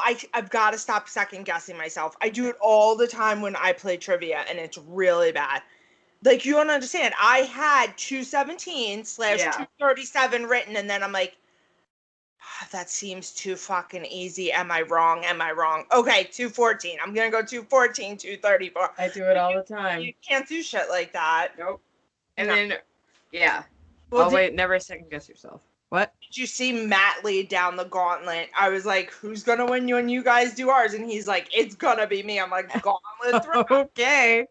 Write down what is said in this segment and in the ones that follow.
I've got to stop second guessing myself. I do it all the time when I play trivia, and it's really bad. Like, you don't understand. I had 217/237 written, and then I'm like, that seems too fucking easy. Am I wrong? Am I wrong? Okay, 214. I'm gonna go 214, 234. I do it all the time. You can't do shit like that. Nope. And No. then, yeah. Well, wait, never second guess yourself. What? Did you see Matt lead down the gauntlet? I was like, who's gonna win when you guys do ours? And he's like, it's gonna be me. I'm like, gauntlet 3. Okay.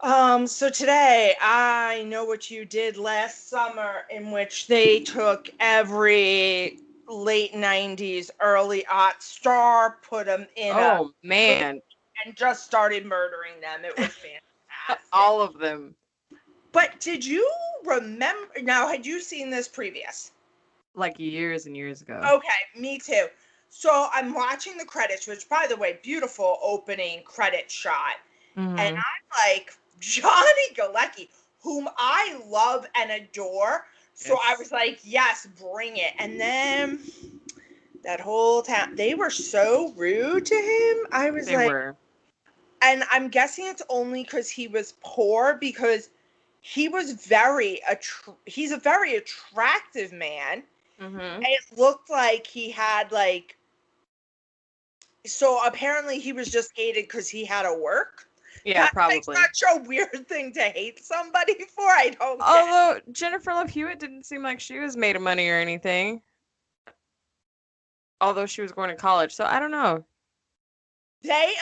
So today, I know what you did last summer, in which they took every late 90s, early aught star, put them in man. and just started murdering them. It was fantastic. All of them. But did you remember, now, had you seen this previous? Like years and years ago. Okay, me too. So I'm watching the credits, which, by the way, beautiful opening credit shot. Mm-hmm. And I'm like, Johnny Galecki, whom I love and adore. So yes. I was like, yes, bring it. And then that whole town, they were so rude to him. I was they were. And I'm guessing it's only because he was poor, because he was he's a very attractive man. Mm-hmm. It looked like he had so apparently he was just hated because he had to work. Yeah, That's probably. Such a weird thing to hate somebody for. I don't get. Although Jennifer Love Hewitt didn't seem like she was made of money or anything. Although she was going to college, so I don't know. They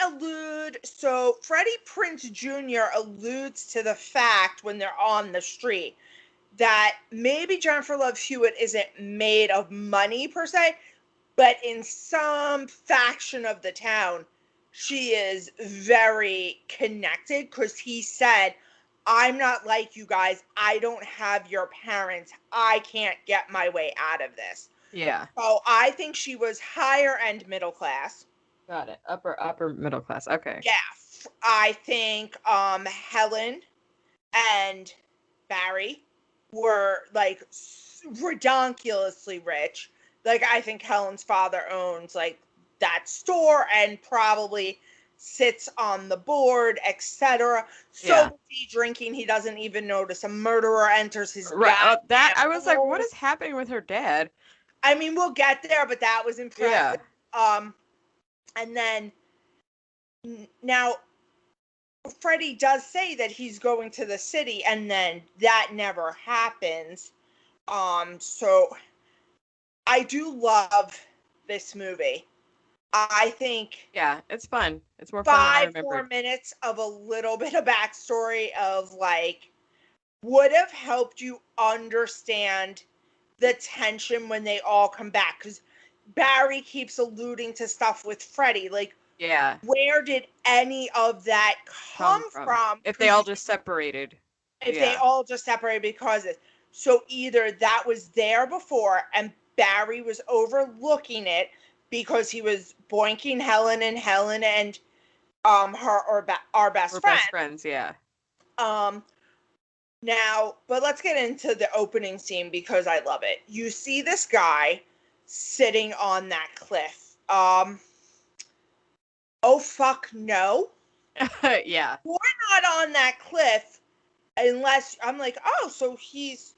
so Freddie Prinze Jr. alludes to the fact when they're on the street that maybe Jennifer Love Hewitt isn't made of money per se, but in some faction of the town, she is very connected, because he said, I'm not like you guys. I don't have your parents. I can't get my way out of this. Yeah. So I think she was higher end middle class. Got it. Upper middle class. Okay. Yeah. I think Helen and Barry were like ridiculously rich. Like, I think Helen's father owns like that store and probably sits on the board, etc. So yeah. he drinking, he doesn't even notice a murderer enters his that I was like, what is happening with her dad? I mean, we'll get there, but that was impressive. Yeah. And then now Freddie does say that he's going to the city, and then that never happens. So I do love this movie. I think it's fun. It's more fun. 5 more minutes of a little bit of backstory of like would have helped you understand the tension when they all come back, because Barry keeps alluding to stuff with Freddie, like where did any of that come from? If they all just separated. They all just separated because so either that was there before and Barry was overlooking it because he was boinking Helen and her or our best friend. Best friends, yeah. Now, but let's get into the opening scene because I love it. You see this guy sitting on that cliff. Oh fuck no. Yeah. We're not on that cliff unless I'm like, oh, so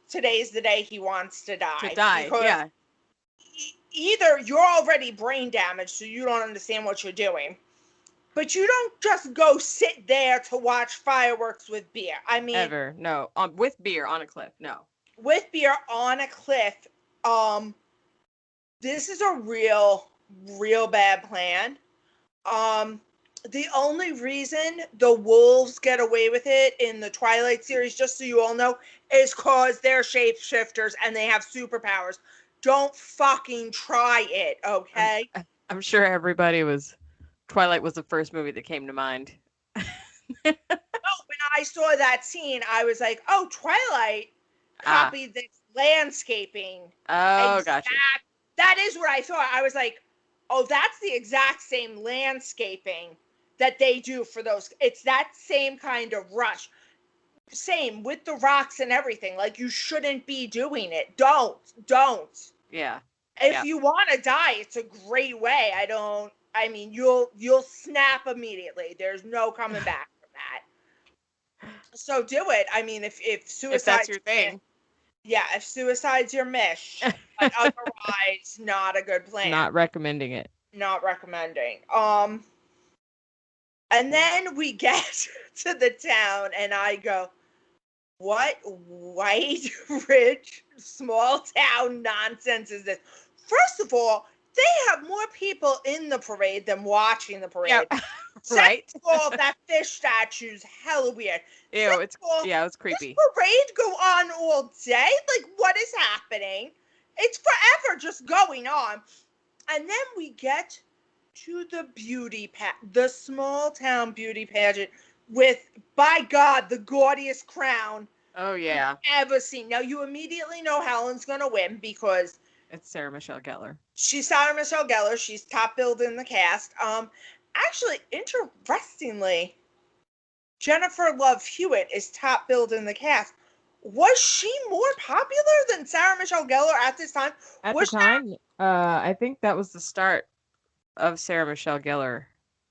today's the day he wants to die. To die, yeah. Either you're already brain damaged, so you don't understand what you're doing, but you don't just go sit there to watch fireworks with beer. I mean, ever no, with beer on a cliff, no. With beer on a cliff, this is a real bad plan. The only reason the wolves get away with it in the Twilight series, just so you all know, is because they're shapeshifters and they have superpowers. Don't fucking try it, okay? I'm sure Twilight was the first movie that came to mind. No, when I saw that scene, I was like, oh, Twilight copied this landscaping. Oh, gotcha. That is what I thought. I was like, oh, that's the exact same landscaping that they do for those. It's that same kind of rush. Same with the rocks and everything. Like, you shouldn't be doing it. Don't. Yeah. If you want to die, it's a great way. I mean, you'll snap immediately. There's no coming back from that. So do it. I mean, if If that's your thing. Yeah, if suicide's your mish, but otherwise not a good plan. Not recommending it. Not recommending. And then we get to the town and I go, what white, rich, small town nonsense is this? First of all, they have more people in the parade than watching the parade. Yeah. Right? Second of all, that fish statue's hella weird. Ew, it's creepy. This parade go on all day? Like, what is happening? It's forever just going on. And then we get to the the small town beauty pageant with, by God, the gaudiest crown. Oh, yeah. Ever seen. Now, you immediately know Helen's going to win because it's Sarah Michelle Gellar. She's Sarah Michelle Gellar. She's top billed in the cast. Actually, interestingly, Jennifer Love Hewitt is top billed in the cast. Was she more popular than Sarah Michelle Gellar at this time? At the time, I think that was the start of Sarah Michelle Gellar.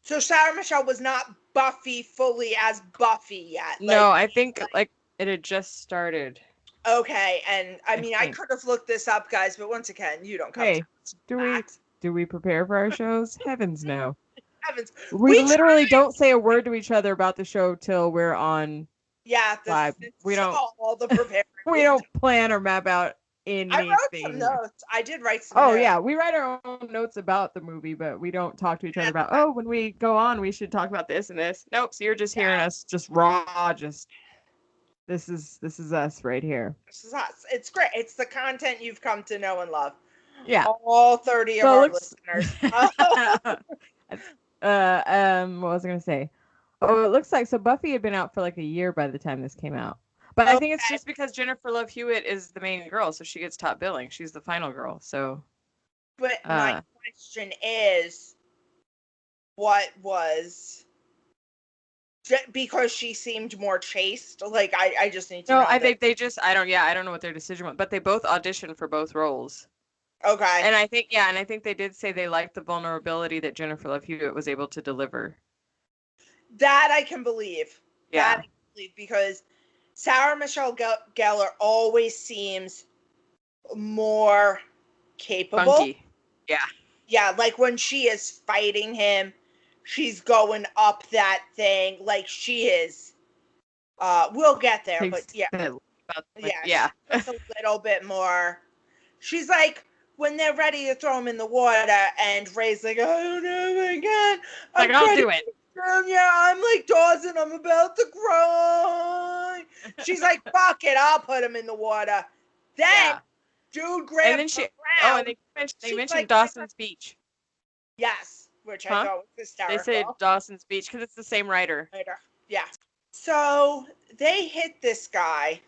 So Sarah Michelle was not Buffy fully as Buffy yet. No, I think like it had just started. Okay, and I mean, I could have looked this up, guys, but once again, you don't come. Hey, do we prepare for our shows? Heavens no. Heavens. We literally don't say a word to each other about the show till we're on. Yeah, live. We don't. All the preparing. We don't plan or map out anything. I wrote some notes. I did write some notes. Oh yeah, we write our own notes about the movie, but we don't talk to each other about. Oh, when we go on, we should talk about this and this. Nope. So you're just hearing us just raw. This is us right here. This is us. It's great. It's the content you've come to know and love. Yeah. All 30 of our listeners. What was I gonna say? Oh, it looks like Buffy had been out for like a year by the time this came out. But I think it's just because Jennifer Love Hewitt is the main girl, so she gets top billing. She's the final girl, so. But my question is, what was? Because she seemed more chaste. Like I just need to. No, I think they just. I don't know what their decision was, but they both auditioned for both roles. Okay. And I think they did say they liked the vulnerability that Jennifer Love Hewitt was able to deliver. That I can believe. Yeah. That I can believe because Sarah Michelle Gellar always seems more capable. Funky. Yeah. Yeah, like when she is fighting him, she's going up that thing like she is. We'll get there, but yeah. Yeah. Just a little bit more. She's like, when they're ready to throw him in the water, and Ray's like, oh no, my God. Like, I'll do it. Yeah, I'm like Dawson, I'm about to cry. She's like, fuck it, I'll put him in the water. Then, dude grabs and then they mentioned Dawson's Beach. Yes, which I thought was hysterical. They said Dawson's Beach because it's the same writer. Yeah. So they hit this guy,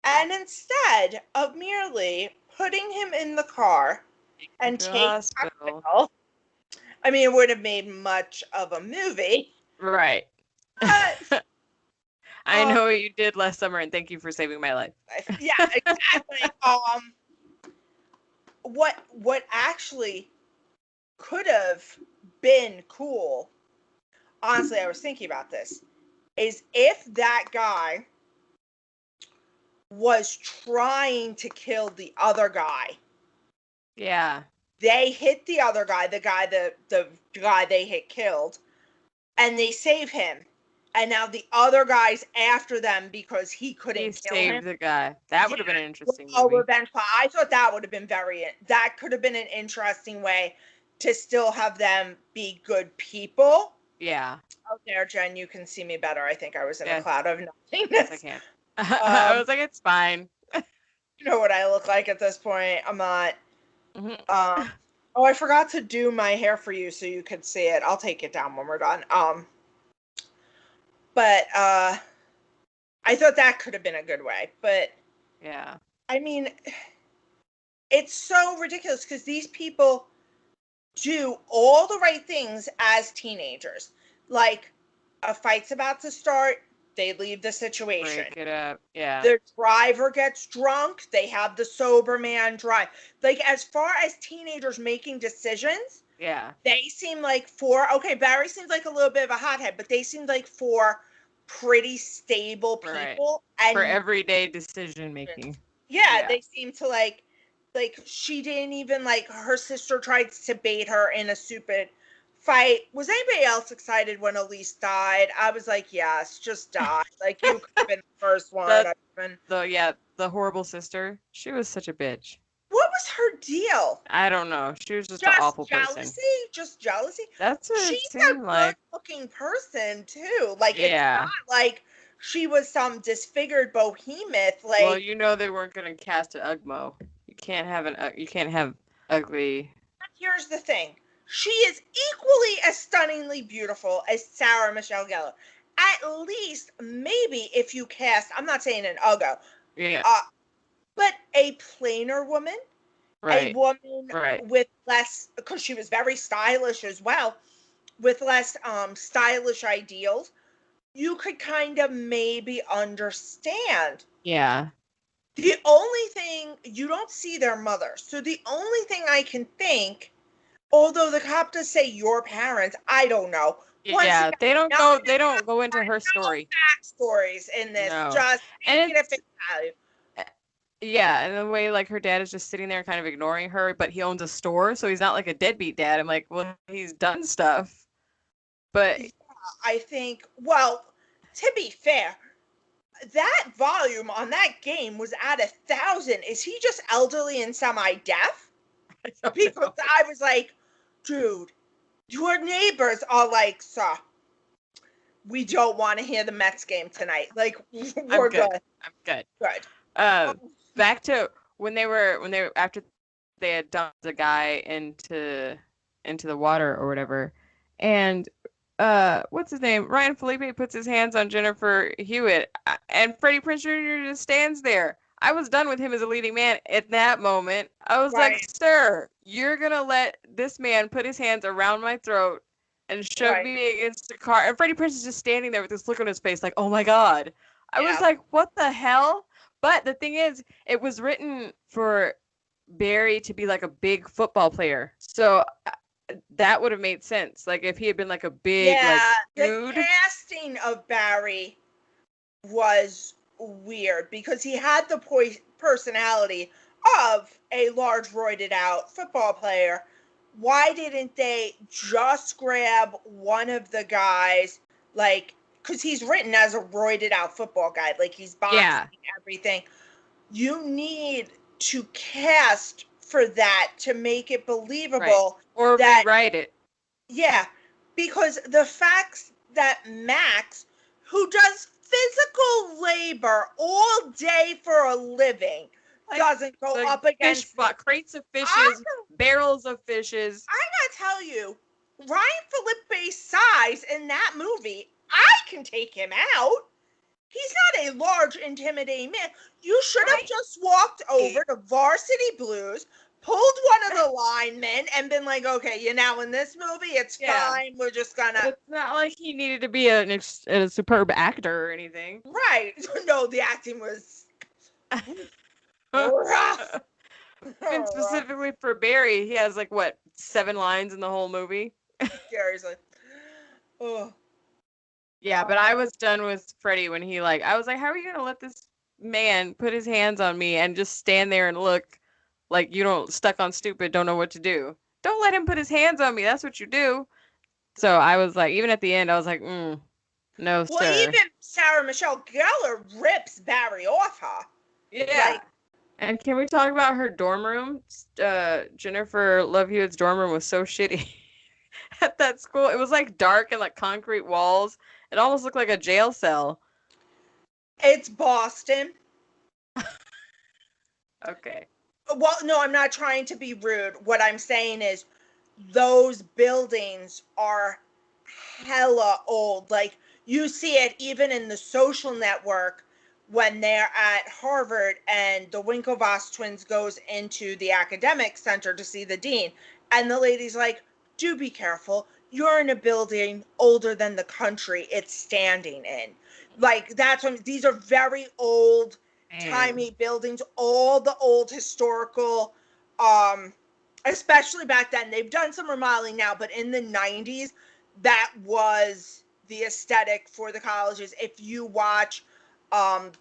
and instead of merely putting him in the car and taking him to hospital, I mean, it would have made much of a movie. Right. But, I know what you did last summer, and thank you for saving my life. Yeah, exactly. What actually could have been cool, honestly, I was thinking about this, is if that guy was trying to kill the other guy. Yeah. They hit the other guy, the guy they hit killed, and they save him. And now the other guy's after them because he couldn't kill him. Saved the guy. That would have been an interesting movie. Revenge plot. I thought that would have been that could have been an interesting way to still have them be good people. Yeah. Oh, there, Jen, you can see me better. I think I was in a cloud of nothingness. Yes, I can. I was like, it's fine. You know what I look like at this point. I'm not. Mm-hmm. Oh, I forgot to do my hair for you so you could see it. I'll take it down when we're done. But I thought that could have been a good way. But yeah, I mean, it's so ridiculous because these people do all the right things as teenagers. Like, a fight's about to start. They leave the situation. Break it up. Yeah. The driver gets drunk. They have the sober man drive. Like, as far as teenagers making decisions, Yeah. they seem like okay, Barry seems like a little bit of a hothead, but they seem like 4 pretty stable people. Right. For And everyday decision making. yeah, they seem to like she didn't even like, her sister tried to bait her in a stupid fight. Was anybody else excited when Elise died? I was like, yes, just die. Like, you could have been the first one. The horrible sister. She was such a bitch. What was her deal? I don't know. She was just an awful person. Just jealousy. That's what She's it seemed like. Good looking person too. Like, it's Yeah. not like she was some disfigured behemoth. Like, Well, you know they weren't gonna cast an Ugmo. You can't have ugly. here's the thing. She is equally as stunningly beautiful as Sarah Michelle Gellar. At least, maybe if you cast, I'm not saying an Uggo, Yeah. but a plainer woman, Right. a woman with less, because she was very stylish as well, with less stylish ideals, you could kind of maybe understand. Yeah. The only thing, you don't see their mother, so the only thing I can think, although the cop does say your parents, I don't know. Yeah, they don't go into her story. Backstories in this, No. just And it's value. Yeah, and the way like her dad is just sitting there kind of ignoring her, but he owns a store, so he's not like a deadbeat dad. I'm like, well, he's done stuff. But yeah, I think, well, to be fair, that volume on that game was at 1,000. Is he just elderly and semi-deaf? Because I was like, dude, your neighbors are like, sir, we don't want to hear the Mets game tonight. Like, we're good. I'm good. Good. Back to when they were after they had dumped the guy into the water or whatever, and what's his name? Ryan Felipe puts his hands on Jennifer Hewitt, and Freddie Prinze Jr. just stands there. I was done with him as a leading man at that moment. I was like, sir, you're gonna let this man put his hands around my throat and shove me against the car? And Freddie Prinze is just standing there with this look on his face, like, oh my god. I was like, what the hell? But the thing is, it was written for Barry to be like a big football player, so that would have made sense. Like if he had been like a big dude. The casting of Barry was weird because he had the personality of a large roided out football player. Why didn't they just grab one of the guys, like, because he's written as a roided out football guy, like he's boxing everything. You need to cast for that to make it believable. Or rewrite it. Yeah, because the fact that Max, who does physical labor all day for a living, doesn't go up against crates of fishes, barrels of fishes. I gotta tell you, Ryan Felipe's size in that movie, I can take him out. He's not a large, intimidating man. You should have just walked over to Varsity Blues, pulled one of the linemen, and been like, okay, you're now in this movie, it's fine, we're just gonna... It's not like he needed to be a superb actor or anything. Right. No, the acting was rough. And specifically for Barry, he has like, what, 7 lines in the whole movie? Seriously. Oh. Yeah, but I was done with Freddie when he I was like, how are you gonna let this man put his hands on me and just stand there and look like you don't stuck on stupid, don't know what to do? Don't let him put his hands on me. That's what you do. So I was like, even at the end, I was like, no, well, sir. Well, even Sarah Michelle Gellar rips Barry off her. Yeah. And can we talk about her dorm room? Jennifer Love Hewitt's dorm room was so shitty at that school. It was like dark and like concrete walls. It almost looked like a jail cell. It's Boston. Okay. Well, no, I'm not trying to be rude. What I'm saying is those buildings are hella old. Like, you see it even in The Social Network when they're at Harvard and the Winklevoss twins goes into the academic center to see the dean. And the lady's like, do be careful. you're in a building older than the country it's standing in. Like, that's when these are very old timey buildings, all the old historical, especially back then. They've done some remodeling now, but in the 90s, that was the aesthetic for the colleges. If you watch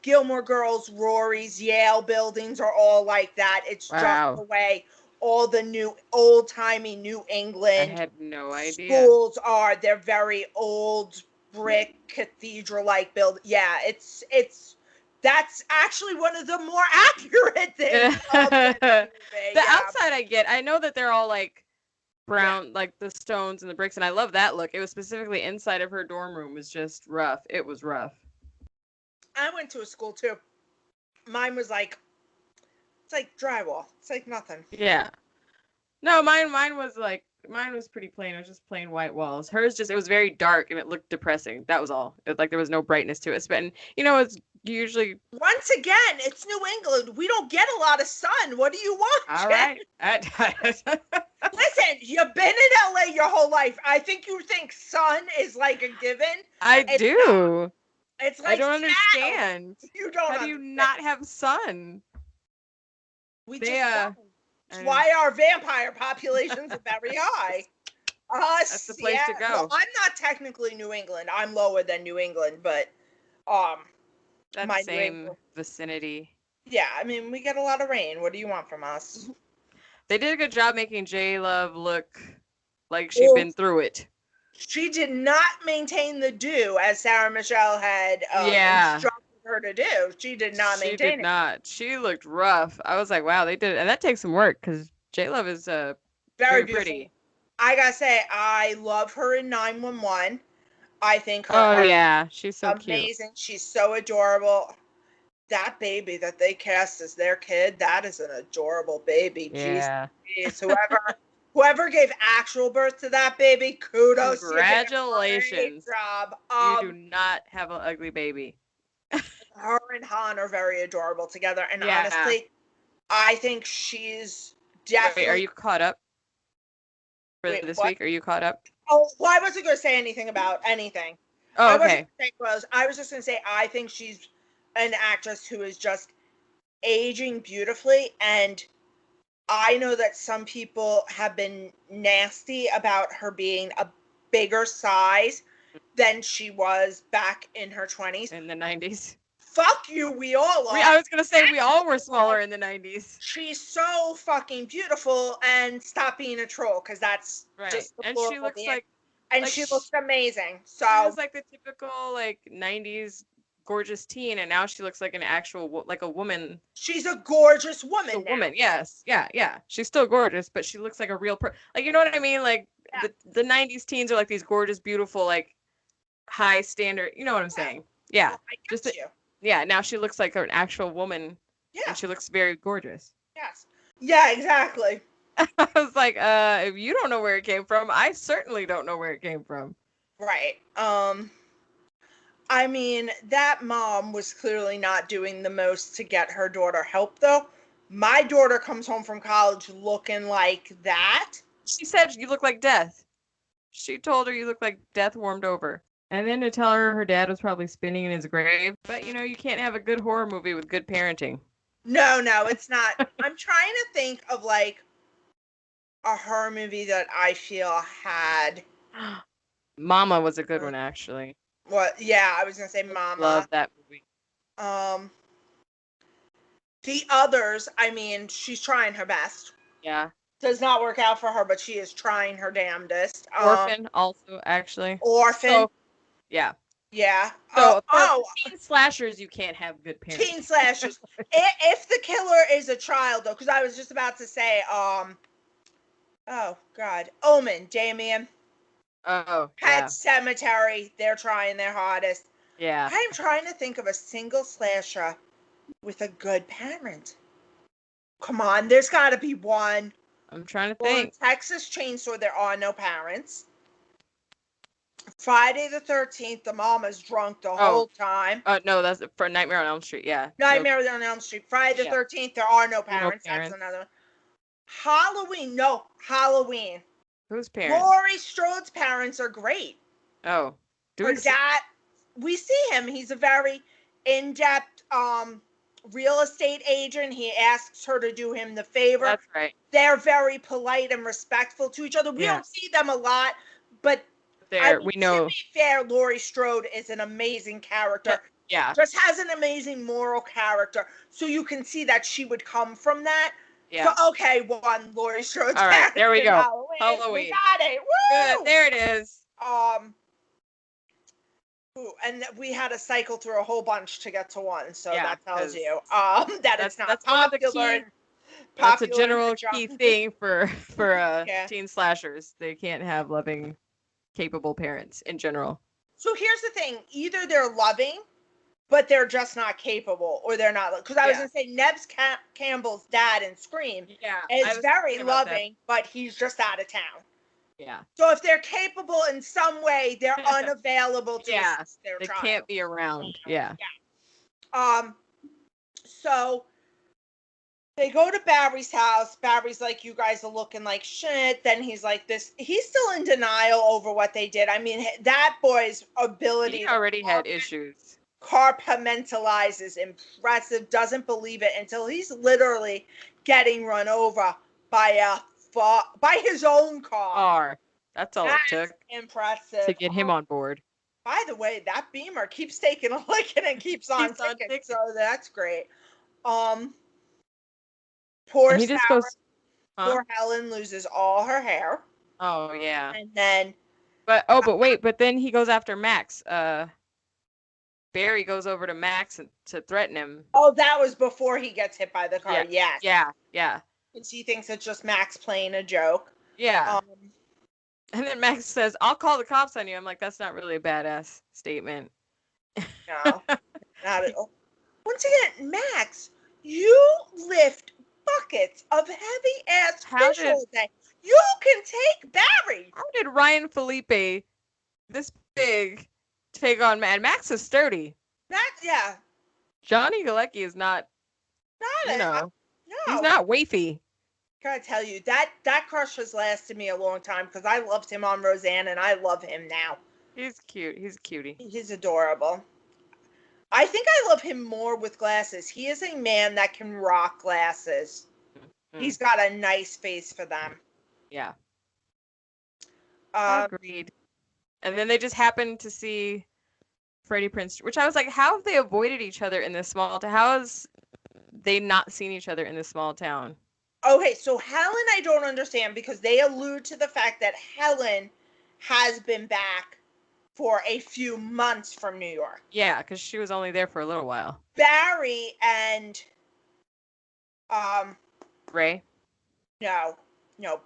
Gilmore Girls, Rory's, Yale buildings are all like that. It's just the Wow. way all the new old-timey New I England had no idea. schools are. They're very old brick cathedral-like build. Yeah, it's that's actually one of the more accurate things of this The movie. Yeah, outside I get. I know that they're all like yeah. brown, like the stones and the bricks, and I love that look. It was specifically inside of her dorm room was just rough. It was rough. I went to a school too. Mine was like, it's like drywall. It's like nothing. Yeah. No, mine was pretty plain. It was just plain white walls. Hers just it was very dark and it looked depressing. That was all. It, like there was no brightness to it. And you know, it's usually Once again, it's New England. We don't get a lot of sun. What do you want? all Jen? right. Listen, you've been in LA your whole life. I think you think sun is like a given. I It's do. It's I like don't Seattle. understand. You don't How do you understand. not have sun? We They, just don't. That's I- why our vampire populations are very high. That's the place to go. Well, I'm not technically New England. I'm lower than New England, but my That New same England- vicinity. Yeah, I mean, we get a lot of rain. What do you want from us? They did a good job making J Love look like she'd Well, been through it. She did not maintain the do as Sarah Michelle had Yeah. instructed her to do. She did not She maintain did it. not. She looked rough. I was like, wow, they did it. And that takes some work because J Love is Very very beautiful. pretty. I gotta say, I love her in 911. I think her Oh act yeah, she's so cute. amazing. She's so adorable. That baby that they cast as their kid, that is an adorable baby. Yeah. Jeez, whoever gave actual birth to that baby, kudos. You did a great Congratulations. job. You do not have an ugly baby. Her and Han are very adorable together, and Yeah. honestly, I think she's definitely. Wait, are you caught up for Wait, this what? week? Are you caught up? Oh, well, I wasn't going to say anything about anything. Oh, I okay. wasn't gonna say clothes. I was just going to say I think she's an actress who is just aging beautifully, and I know that some people have been nasty about her being a bigger size than she was back in her 20s. In the 90s. Fuck you, we all are. I was going to say we all were smaller in the 90s. She's so fucking beautiful, and stop being a troll, because that's Right. just the And plural she of looks the like and like she sh- looks amazing. So she was like the typical like 90s gorgeous teen, and now she looks like an actual like a woman. she's a gorgeous woman. She's a now. woman, yes, yeah. She's still gorgeous, but she looks like a real like you know what I mean? Like Yeah. the 90s teens are like these gorgeous, beautiful, like high standard. You know what I'm saying? Yeah. I get Just you. yeah. Now she looks like an actual woman, Yeah. and she looks very gorgeous. Yes. Yeah. Exactly. I was like, if you don't know where it came from, I certainly don't know where it came from. Right. I mean, that mom was clearly not doing the most to get her daughter help, though. My daughter comes home from college looking like that. She said you look like death. She told her you look like death warmed over. And then to tell her dad was probably spinning in his grave. But you know, you can't have a good horror movie with good parenting. No, it's not. I'm trying to think of like a horror movie that I feel had. Mama was a good one, actually. What? Yeah, I was gonna say Mama. Love that movie. The others, I mean, she's trying her best. Yeah. Does not work out for her, but she is trying her damnedest. Orphan, also, actually. Orphan. So, yeah. Yeah. So, teen slashers, you can't have good parenting. Teen slashers. If the killer is a child, though, because I was just about to say, oh God, Omen, Damien. Oh, Pet Cemetery. They're trying their hardest. yeah. I'm trying to think of a single slasher with a good parent. Come on, there's got to be one. I'm trying to Well, in think. Texas Chainsaw, there are no parents. Friday the 13th, the mom is drunk the whole time. No, that's for Nightmare on Elm Street. Yeah. Nightmare on Elm Street. Friday the 13th, there are no parents. parents. That's another one. Halloween. No, Halloween. Whose parents? Laurie Strode's parents are great. Oh, do Her we see? dad, we see him. He's a very in-depth real estate agent. He asks her to do him the favor. That's right. They're very polite and respectful to each other. We don't see them a lot, but we know. to be fair, Laurie Strode is an amazing character. Yeah. Just has an amazing moral character. So you can see that she would come from that. Yeah. So, okay, one, Laurie Strode's All right, there we go. Halloween. We got it. Woo! Good, there it is. And we had to cycle through a whole bunch to get to one, so that tells you that it's not that's popular. That's a general key thing for teen slashers. They can't have loving, capable parents in general. So here's the thing: either they're loving, but they're just not capable, or they're not. Because I was gonna say Nev Campbell's dad in Scream is very loving, but he's just out of town. Yeah. So if they're capable in some way, they're unavailable to assist their child. They can't be around. Yeah. So they go to Barry's house. Barry's like, you guys are looking like shit. Then he's like this. He's still in denial over what they did. I mean, that boy's ability. He already had issues. Compartmentalize is impressive. Doesn't believe it until he's literally getting run over by his own car. That's all it took. Impressive. To get him on board. By the way, that Beamer keeps taking a licking and keeps on ticking, so that's great. Poor Sarah, poor Helen loses all her hair. Oh yeah. And then but then he goes after Max. Barry goes over to Max to threaten him. Oh, that was before he gets hit by the car. Yes. Yeah. And she thinks it's just Max playing a joke. Yeah. And then Max says, "I'll call the cops on you." I'm like, that's not really a badass statement. No, not at all. Once again, Max, you lift buckets of heavy-ass fish all day. You can take Barry. How did Ryan Felipe, this big, take on Max is sturdy. Johnny Galecki is not he's not wafy. Gotta tell you, that crush has lasted me a long time because I loved him on Roseanne and I love him now. He's cute. He's a cutie. He's adorable. I think I love him more with glasses. He is a man that can rock glasses. Mm-hmm. He's got a nice face for them. Yeah. Agreed. And then they just happened to see Freddie Prinze, which I was like, how have they avoided each other in this small town? How has they not seen each other in this small town? Okay, so Helen I don't understand because they allude to the fact that Helen has been back for a few months from New York. Yeah, because she was only there for a little while. Barry and Ray? No,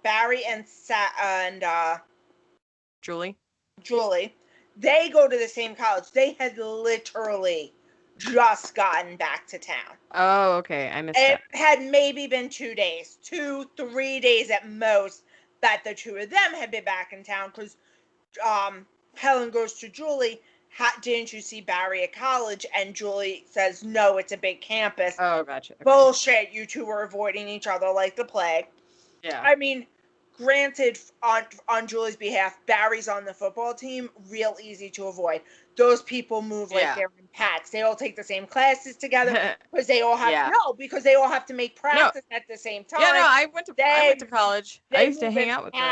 Barry and Julie, they go to the same college. They had literally just gotten back to town. Oh, okay. I missed that. It had maybe been 2 days, 2-3 days at most, that the two of them had been back in town because Helen goes to Julie, didn't you see Barry at college? And Julie says, no, it's a big campus. Oh, gotcha. Okay. Bullshit, you two were avoiding each other like the plague. Yeah. I mean, granted, on Julie's behalf, Barry's on the football team, real easy to avoid. Those people move like they're in packs. They all take the same classes together because they all have because they all have to make practice at the same time. Yeah, no, I went to college. I used to hang out with them.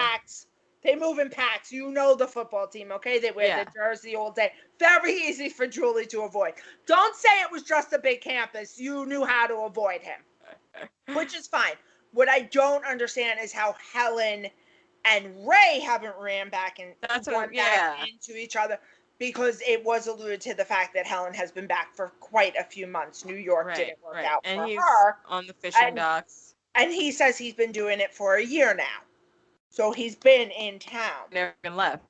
They move in packs. You know the football team, okay? They wear the jersey all day. Very easy for Julie to avoid. Don't say it was just a big campus. You knew how to avoid him, which is fine. What I don't understand is how Helen and Ray haven't ran back into each other because it was alluded to the fact that Helen has been back for quite a few months. New York didn't work out for he's her. On the fishing docks. And he says he's been doing it for a year now. So he's been in town. Never been left.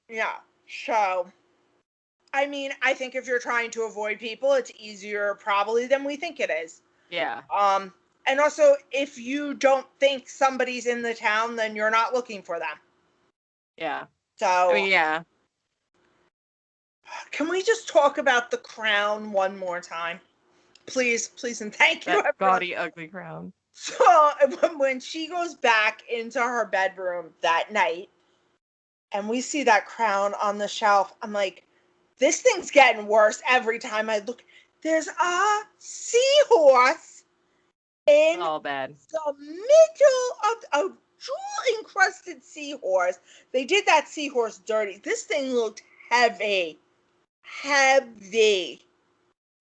Yeah. So, I mean, I think if you're trying to avoid people, it's easier probably than we think it is. Yeah. And also, if you don't think somebody's in the town, then you're not looking for them. Yeah. So. I mean, yeah. Can we just talk about the crown one more time? Please, and thank you. That gaudy, ugly crown. So, when she goes back into her bedroom that night, and we see that crown on the shelf. I'm like, this thing's getting worse every time I look. There's a seahorse in All bad. the middle of a jewel-encrusted seahorse. They did that seahorse dirty. This thing looked heavy. Heavy.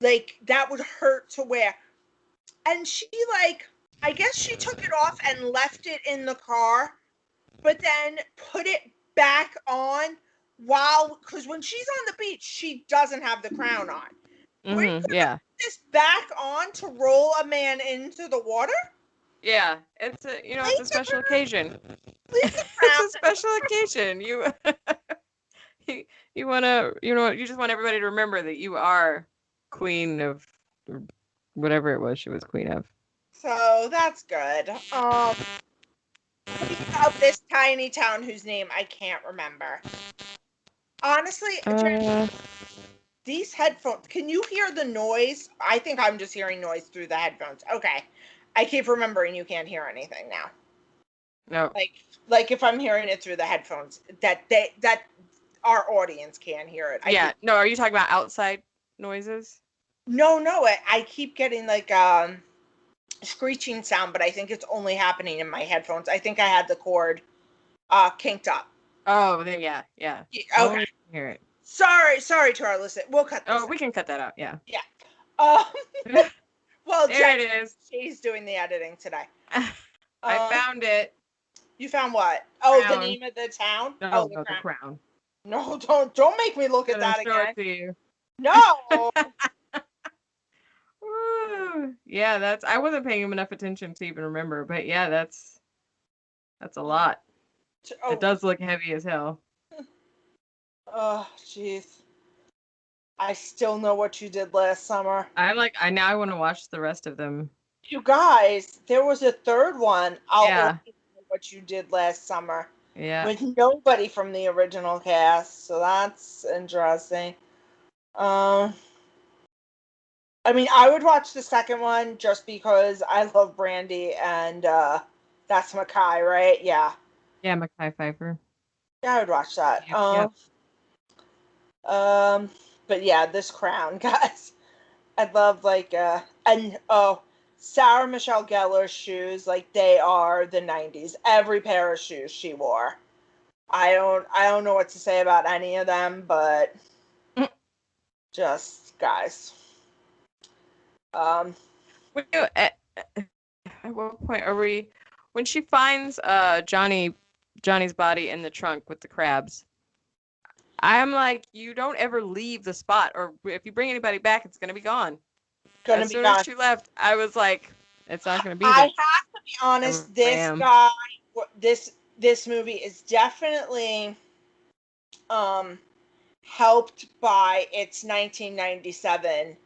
Like, that would hurt to wear. And she, like, I guess she took it off and left it in the car, but then put it back on because when she's on the beach, she doesn't have the crown on. Were you Yeah. put this back on to roll a man into the water? Yeah, it's a it's a special occasion. Leave the It's crown. a special occasion. You want to you just want everybody to remember that you are queen of whatever it was she was queen of. So that's good. Queen of this tiny town whose name I can't remember. Honestly, these headphones, can you hear the noise? I think I'm just hearing noise through the headphones. Okay. I keep remembering you can't hear anything now. No. Like if I'm hearing it through the headphones, that our audience can't hear it. No, are you talking about outside noises? No, I keep getting like screeching sound, but I think it's only happening in my headphones. I think I had the cord kinked up. Oh, then yeah. Okay. Oh, we can hear it. Sorry to our listeners. We'll cut this. Oh, we can cut that out. Yeah. Yeah. Well, there it is. She's doing the editing today. I found it. You found what? Oh, Crown. The name of the town? No, the crown. No, don't make me look at that show again. It to you. No. Woo. Yeah, I wasn't paying him enough attention to even remember, but yeah, that's a lot. It does look heavy as hell. Oh, jeez. I still know what you did last summer. I want to watch the rest of them. You guys, there was a third one. Yeah. What you did last summer. Yeah. With nobody from the original cast, so that's interesting. I mean, I would watch the second one just because I love Brandy and that's Mackay, right? Yeah. Yeah, Mackay Pfeiffer. Yeah, I would watch that. Yep. But yeah, this crown, guys. I love Sarah Michelle Gellar's shoes, like they are the 90s. Every pair of shoes she wore. I don't know what to say about any of them, but just guys. At what point are we? When she finds Johnny's body in the trunk with the crabs, I'm like, you don't ever leave the spot, or if you bring anybody back, it's gonna be gone. As soon as she left, I was like, it's not gonna be there. I have to be honest. This guy, this movie is definitely helped by its 1997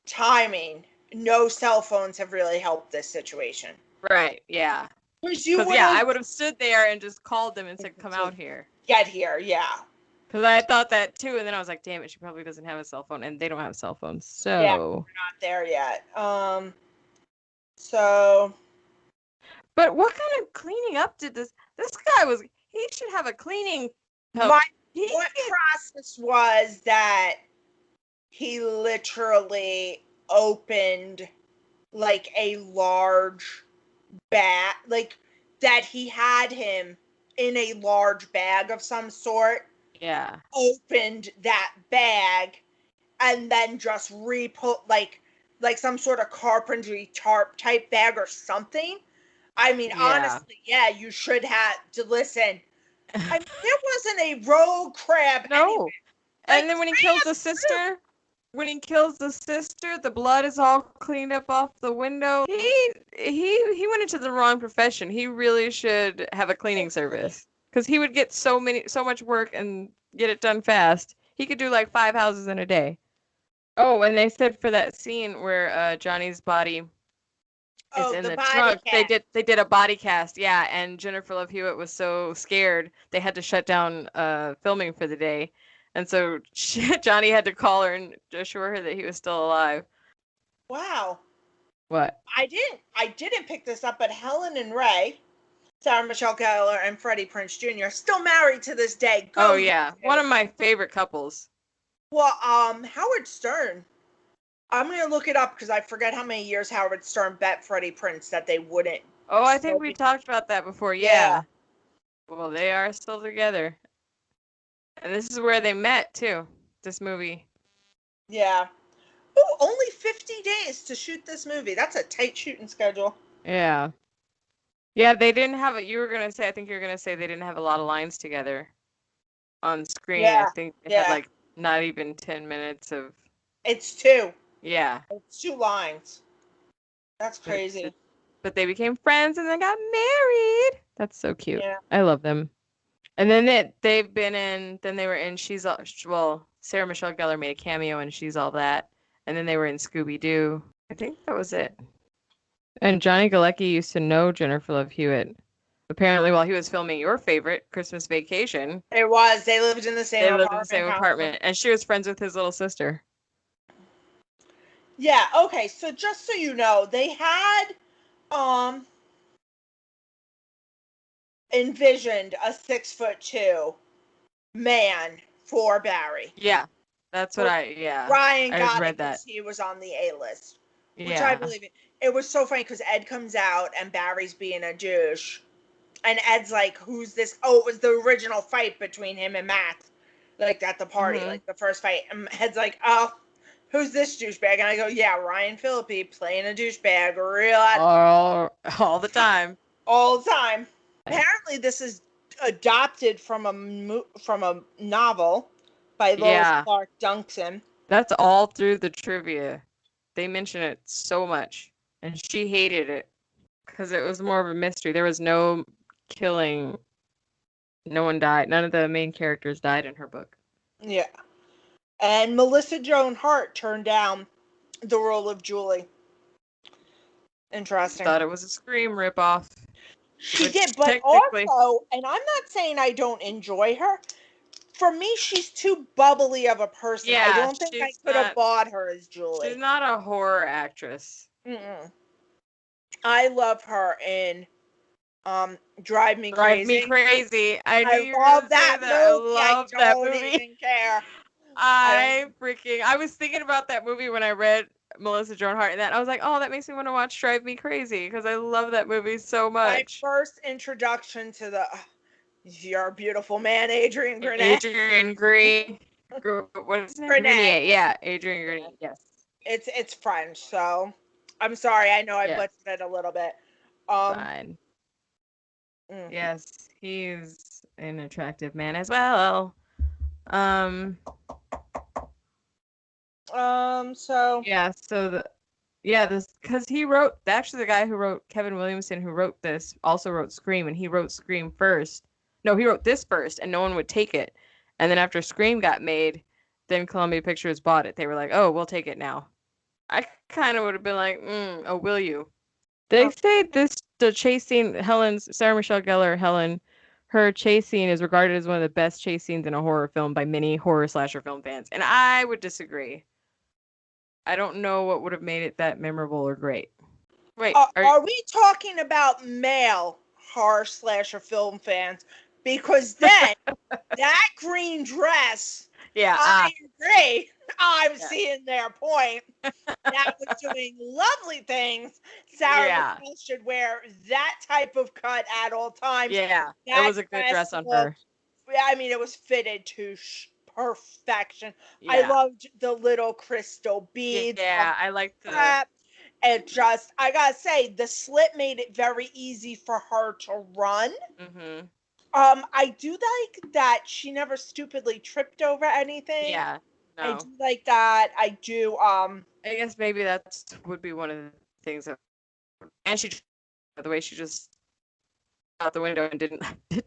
timing. No cell phones have really helped this situation. Right, yeah. Because I would have stood there and just called them and said, come out here. Get here, yeah. Because I thought that too, and then I was like, damn it, she probably doesn't have a cell phone, and they don't have cell phones, so... Yeah, we're not there yet. So... But what kind of cleaning up did this guy he should have a cleaning... What process was that he literally opened like a large bag, like that he had him in a large bag of some sort. Yeah. Opened that bag and then just re-put like some sort of carpentry tarp type bag or something. I mean, honestly, yeah, you should have to listen. I mean, there wasn't a rogue crab. No. Anyway. And then when he kills the sister, the blood is all cleaned up off the window. He went into the wrong profession. He really should have a cleaning service. Because he would get so much work and get it done fast. He could do like 5 houses in a day. Oh, and they said for that scene where Johnny's body is in the trunk, cast. they did a body cast, yeah. And Jennifer Love Hewitt was so scared they had to shut down filming for the day, and so Johnny had to call her and assure her that he was still alive. Wow. What? I didn't pick this up, but Helen and Ray Sarah Michelle Gellar and Freddie Prinze Jr. still married to this day. Oh Go you yeah, two. one of my favorite couples. Well, Howard Stern. I'm gonna look it up because I forget how many years Howard Stern bet Freddie Prinze that they wouldn't. Oh, I still think we be- talked about that before. Yeah. Yeah. Well, they are still together. And this is where they met too. This movie. Yeah. Oh, only 50 days to shoot this movie. That's a tight shooting schedule. Yeah. Yeah, they didn't have it. You were gonna say, I think you were gonna say they didn't have a lot of lines together on screen. I Yeah. think they had Yeah. like not even 10 minutes of. It's two. Yeah. It's two lines. That's But, crazy. but they became friends and then got married. That's so cute. Yeah. I love them. And then they've been in. Then they were in She's All. Well, Sarah Michelle Gellar made a cameo in She's All That. And then they were in Scooby Doo. I think that was it. And Johnny Galecki used to know Jennifer Love Hewitt. Apparently, while he was filming your favorite, Christmas Vacation, It was. They lived in the same they apartment. lived in the same house. apartment, and she was friends with his little sister. Yeah, okay, so just so you know, they had envisioned a 6'2" man for Barry. Yeah, that's what yeah. Ryan I got read it that. because he was on the A list. Which Yeah. I believe it. It was so funny because Ed comes out and Barry's being a douche. And Ed's like, who's this? Oh, it was the original fight between him and Matt. Like at the party, like the first fight. And Ed's like, oh, who's this douchebag? And I go, yeah, Ryan Phillippe playing a douchebag All the time. all the time. Apparently, this is adopted from a novel by Lois Clark Duncan. That's all through the trivia. They mention it so much, and she hated it because it was more of a mystery. There was no killing. No one died. None of the main characters died in her book. Yeah. And Melissa Joan Hart turned down the role of Julie. Interesting. Thought it was a Scream ripoff. She did, but also, and I'm not saying I don't enjoy her. For me, she's too bubbly of a person. Yeah, I don't think I could have bought her as Julie. She's not a horror actress. I love her in Drive Me Crazy. Drive Me Crazy. I love that movie. I love that don't movie. even care. I was thinking about that movie when I read Melissa Joan Hart and that I was like, oh, that makes me want to watch Drive Me Crazy because I love that movie so much. My first introduction to the You're a Beautiful Man, Adrian Grenier. Adrian Grenier. What is his name? Grenier. Yeah, Adrian Grenier. Yes. It's French, so I'm sorry. I know I butchered it a little bit. Fine. Yes, he's an attractive man as well. So this because he wrote actually the guy who wrote Kevin Williamson who wrote this also wrote Scream, and he wrote Scream first. No, he wrote this first, and no one would take it. And then after Scream got made, then Columbia Pictures bought it. They were like, "Oh, we'll take it now." I kind of would have been like, "Oh, will you?" They say the chase scene, Sarah Michelle Gellar, Helen, her chase scene is regarded as one of the best chase scenes in a horror film by many horror slasher film fans, and I would disagree. I don't know what would have made it that memorable or great. Wait, are we talking about male horror slasher film fans? Because then that green dress, I agree. I'm seeing their point. That was doing lovely things. Sarah Michelle should wear that type of cut at all times. Yeah, that was a good dress on her. I mean, it was fitted to perfection. Yeah. I loved the little crystal beads. Yeah, I liked that. And just, I gotta say, the slit made it very easy for her to run. I do like that she never stupidly tripped over anything. Yeah, no. I do like that. I do. I guess maybe that would be one of the things that, and the way she just out the window and didn't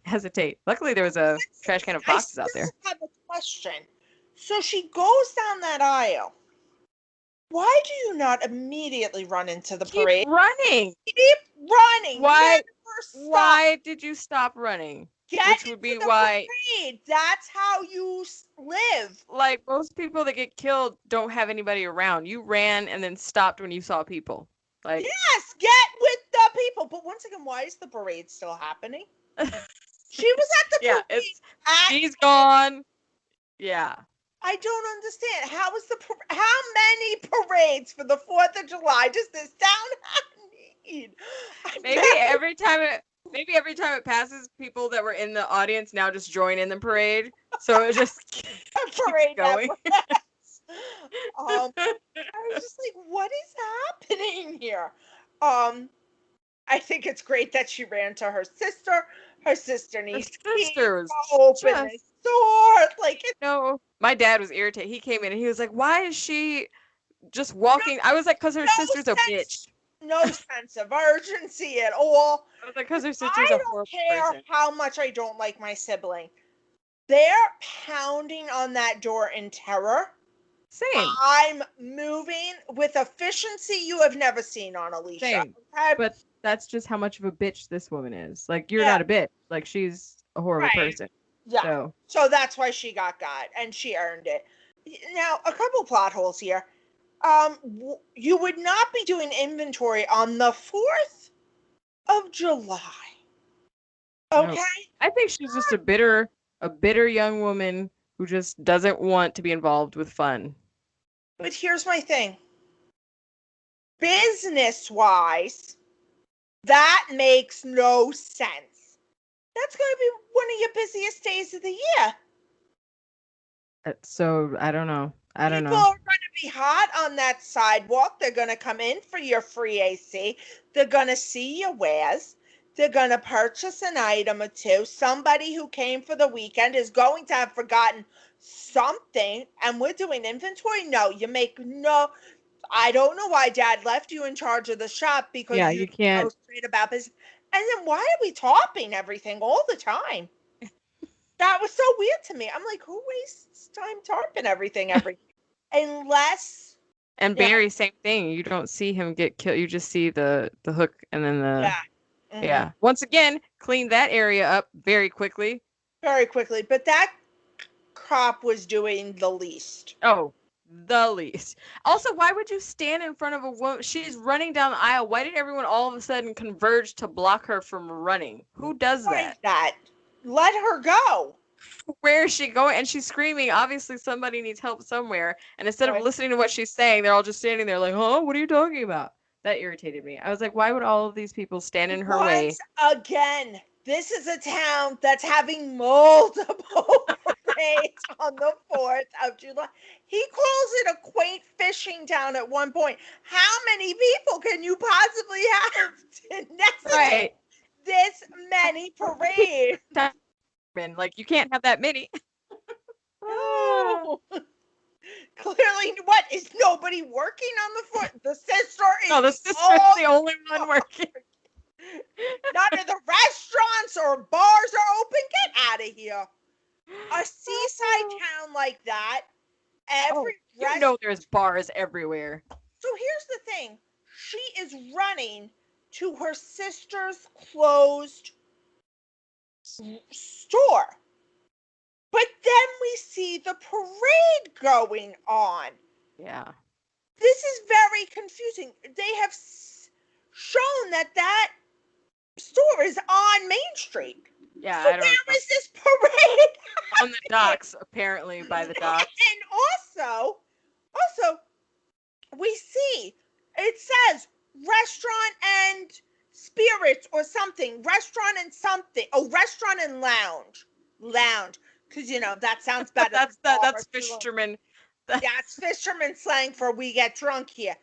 hesitate. Luckily, there was a trash can of boxes out there. I have a question. So she goes down that aisle. Why do you not immediately run into the parade? Keep running. Keep running. Why did you stop running? Which would be why. Parade. That's how you live. Like most people that get killed don't have anybody around. You ran and then stopped when you saw people. Like, yes, get with the people. But once again, why is the parade still happening? She was at the yeah, parade. she's gone. Yeah. I don't understand. How many parades for the 4th of July does this town need? Maybe every time it passes, people that were in the audience now just join in the parade. So it just keeps parade going. I was just like, what is happening here? I think it's great that she ran to her sister. Her sister needs sister was to open the door. Like, no, my dad was irritated. He came in and he was like, "Why is she just walking?" I was like, "Cause her sister's a bitch." No sense of urgency at all. I was like, "Cause her sister's a horrible person." I don't care how much I don't like my sibling. They're pounding on that door in terror. Same. I'm moving with efficiency you have never seen on Alicia. Same. Okay? But that's just how much of a bitch this woman is. Like, you're not a bitch. Like, she's a horrible person. Yeah. So that's why she got and she earned it. Now, a couple plot holes here. You would not be doing inventory on the 4th of July. Okay? No. I think she's just a bitter young woman who just doesn't want to be involved with fun. But here's my thing. Business-wise, that makes no sense. That's going to be one of your busiest days of the year. So, I don't know. People are going to be hot on that sidewalk. They're going to come in for your free AC. They're going to see your wares. They're going to purchase an item or two. Somebody who came for the weekend is going to have forgotten something. And we're doing inventory? No, I don't know why Dad left you in charge of the shop because you can't. Know straight about business. And then why are we topping everything all the time? That was so weird to me. I'm like, who wastes time tarping everything unless. And Barry, same thing. You don't see him get killed. You just see the hook and then the. Yeah. Once again, clean that area up very quickly. Very quickly. But that cop was doing the least. Oh, the least. Also, why would you stand in front of a woman? She's running down the aisle. Why did everyone all of a sudden converge to block her from running? Who does that? Let her go. Where is she going? And she's screaming. Obviously, somebody needs help somewhere. And instead of listening to what she's saying, they're all just standing there like, huh? What are you talking about? That irritated me. I was like, why would all of these people stand in her way? Again, this is a town that's having multiple parades on the 4th of July. He calls it a quaint fishing town at one point. How many people can you possibly have to necessitate this many parades? Like, you can't have that many. No. Clearly, what is nobody working on the 4th? The sister is. No, the sister's the only one working. None of the restaurants or bars are open. Get out of here. A seaside town like that, there's bars everywhere. So here's the thing. She is running to her sister's closed store. But then we see the parade going on. Yeah. This is very confusing. They have shown that store is on Main Street. Yeah, so I don't know. Where is this parade? On the docks, apparently, by the docks. And also, we see, it says restaurant and spirits or something. Restaurant and something. Oh, restaurant and lounge. Because, that sounds better. that's fisherman. That's fisherman slang for we get drunk here.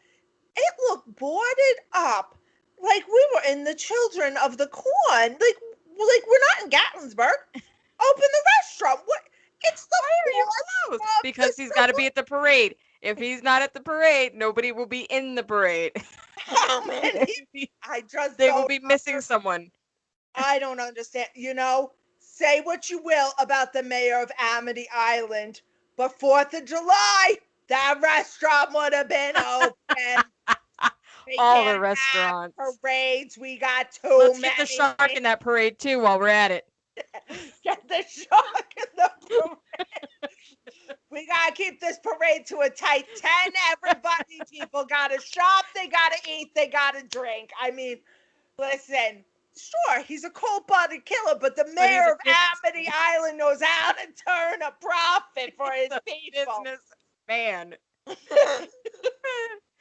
It looked boarded up like we were in the Children of the Corn. Like we're not in Gatlinburg. Open the restaurant. What? It's the closed because he's got to be at the parade. If he's not at the parade, nobody will be in the parade. How many? They will be missing someone. I don't understand. Say what you will about the mayor of Amity Island, but 4th of July, that restaurant would have been open. All the restaurants. Parades, we got too Let's many. Get the shark in that parade too while we're at it. Get the shark in the parade. We gotta keep keep this parade to a tight 10. Everybody, people gotta shop, they gotta eat, they gotta drink. I mean, listen, sure, he's a cold-blooded killer, but the mayor of Amity Island knows how to turn a profit for his people. Business man.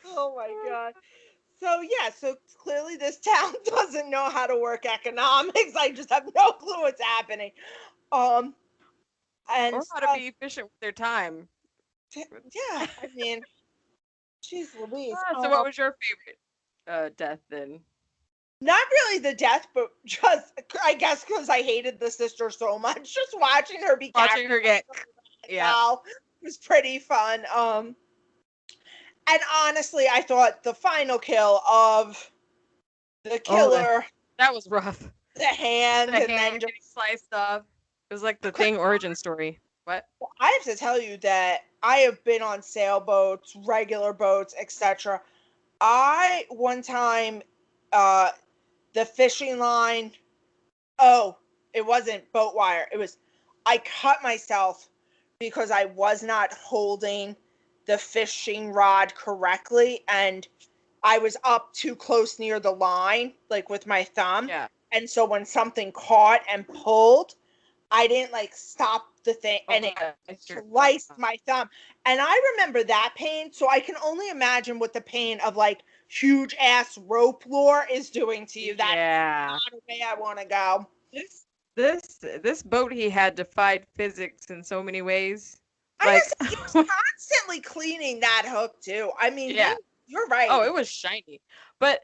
Oh my God. So yeah, so clearly this town doesn't know how to work economics. I just have no clue what's happening. And or how to be efficient with their time. Yeah, I mean, jeez Louise. So what was your favorite death then? Not really the death, but just, I guess, because I hated the sister so much. Just watching her be Watching her get, was pretty fun. And honestly, I thought the final kill of the killer, that was rough. The hand, and then just getting sliced off. It was like the Thing origin story. What? Well, I have to tell you that I have been on sailboats, regular boats, etc. I one time, the fishing line. Oh, it wasn't boat wire. It was, I cut myself because I was not holding the fishing rod correctly, and I was up too close near the line, like with my thumb. Yeah. And so when something caught and pulled, I didn't like stop the thing, and it sliced my thumb. And I remember that pain, so I can only imagine what the pain of like huge ass rope lure is doing to you. That's not a way I want to go. This boat, he had defied physics in so many ways. He was constantly cleaning that hook too. I mean, you're right. Oh, it was shiny. But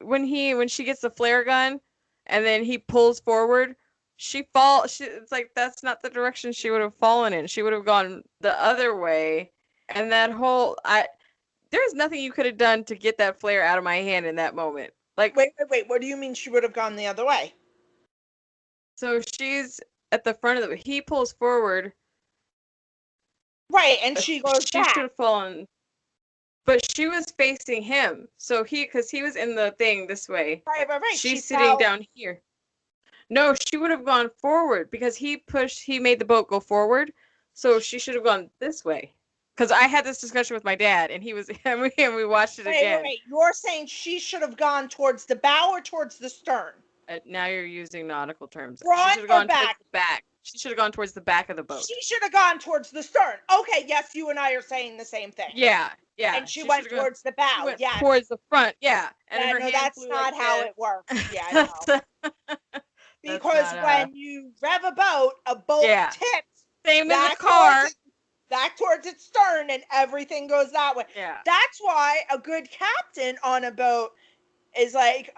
when she gets the flare gun and then he pulls forward, it's like that's not the direction she would have fallen in. She would have gone the other way. And that whole there's nothing you could have done to get that flare out of my hand in that moment. Like, wait, what do you mean she would have gone the other way? So she's at the front of he pulls forward. Right, and she goes back. She should have fallen. But she was facing him. So because he was in the thing this way. Right. She's sitting down here. No, she would have gone forward because he made the boat go forward. So she should have gone this way. Because I had this discussion with my dad, and we watched it again. Wait. You're saying she should have gone towards the bow or towards the stern? Now you're using nautical terms. Front she should have or gone towards the back. She should have gone towards the back of the boat. She should have gone towards the stern. Okay, yes, you and I are saying the same thing. Yeah. And she went towards the bow. She went towards the front. Yeah. And that's not how it works. Yeah, I know. Because when you rev a boat tips. Same as a car. Back towards its stern, and everything goes that way. Yeah. That's why a good captain on a boat is like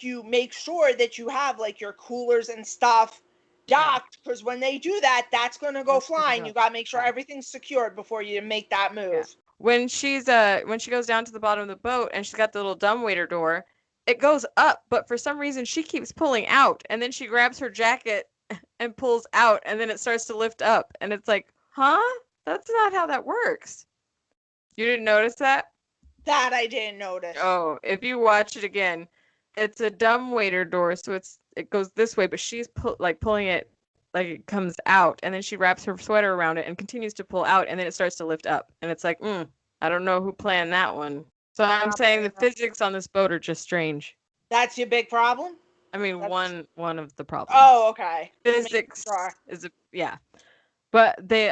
you make sure that you have like your coolers and stuff docked, because when they do that, that's going to go flying. You got to make sure everything's secured before you make that move. Yeah. When she goes down to the bottom of the boat and she's got the little dumbwaiter door, it goes up, but for some reason she keeps pulling out, and then she grabs her jacket and pulls out, and then it starts to lift up, and it's like, huh? That's not how that works. You didn't notice that? That I didn't notice. Oh, if you watch it again, it's a dumbwaiter door, so it goes this way, but she's pulling it like it comes out, and then she wraps her sweater around it and continues to pull out, and then it starts to lift up, and it's like, I don't know who planned that one. So I'm saying the physics on this boat are just strange. That's your big problem? I mean, one of the problems. Oh, okay. Physics is but they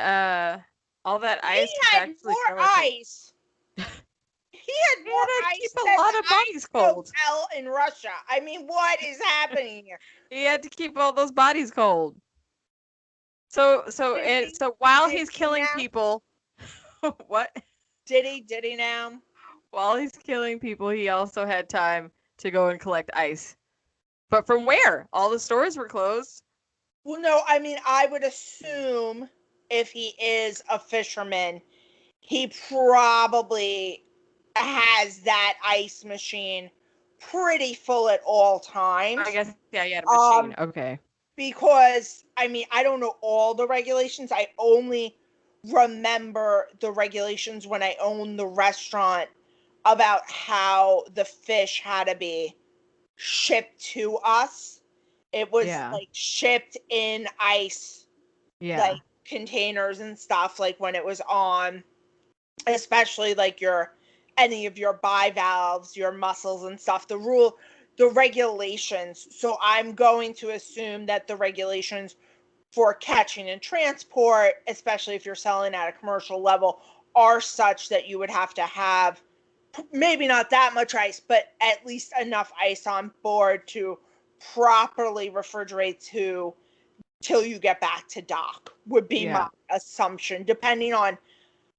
all that ice. He had more ice. He had more ice. Keep a lot of bodies cold. Hotel in Russia. I mean, what is happening here? He had to keep all those bodies cold. So while he's killing people, what? Did he now? While he's killing people, he also had time to go and collect ice. But from where? All the stores were closed. Well, no, I mean, I would assume if he is a fisherman, he probably has that ice machine pretty full at all times. I guess, yeah, he had a machine. Okay. Because, I mean, I don't know all the regulations. I only remember the regulations when I owned the restaurant about how the fish had to be shipped to us. It was like shipped in ice. Yeah. Like containers and stuff, like when it was on, especially like any of your bivalves, your muscles and stuff, the regulations. So I'm going to assume that the regulations for catching and transport, especially if you're selling at a commercial level, are such that you would have to have maybe not that much ice, but at least enough ice on board to properly refrigerate till you get back to dock, would be my assumption, depending on,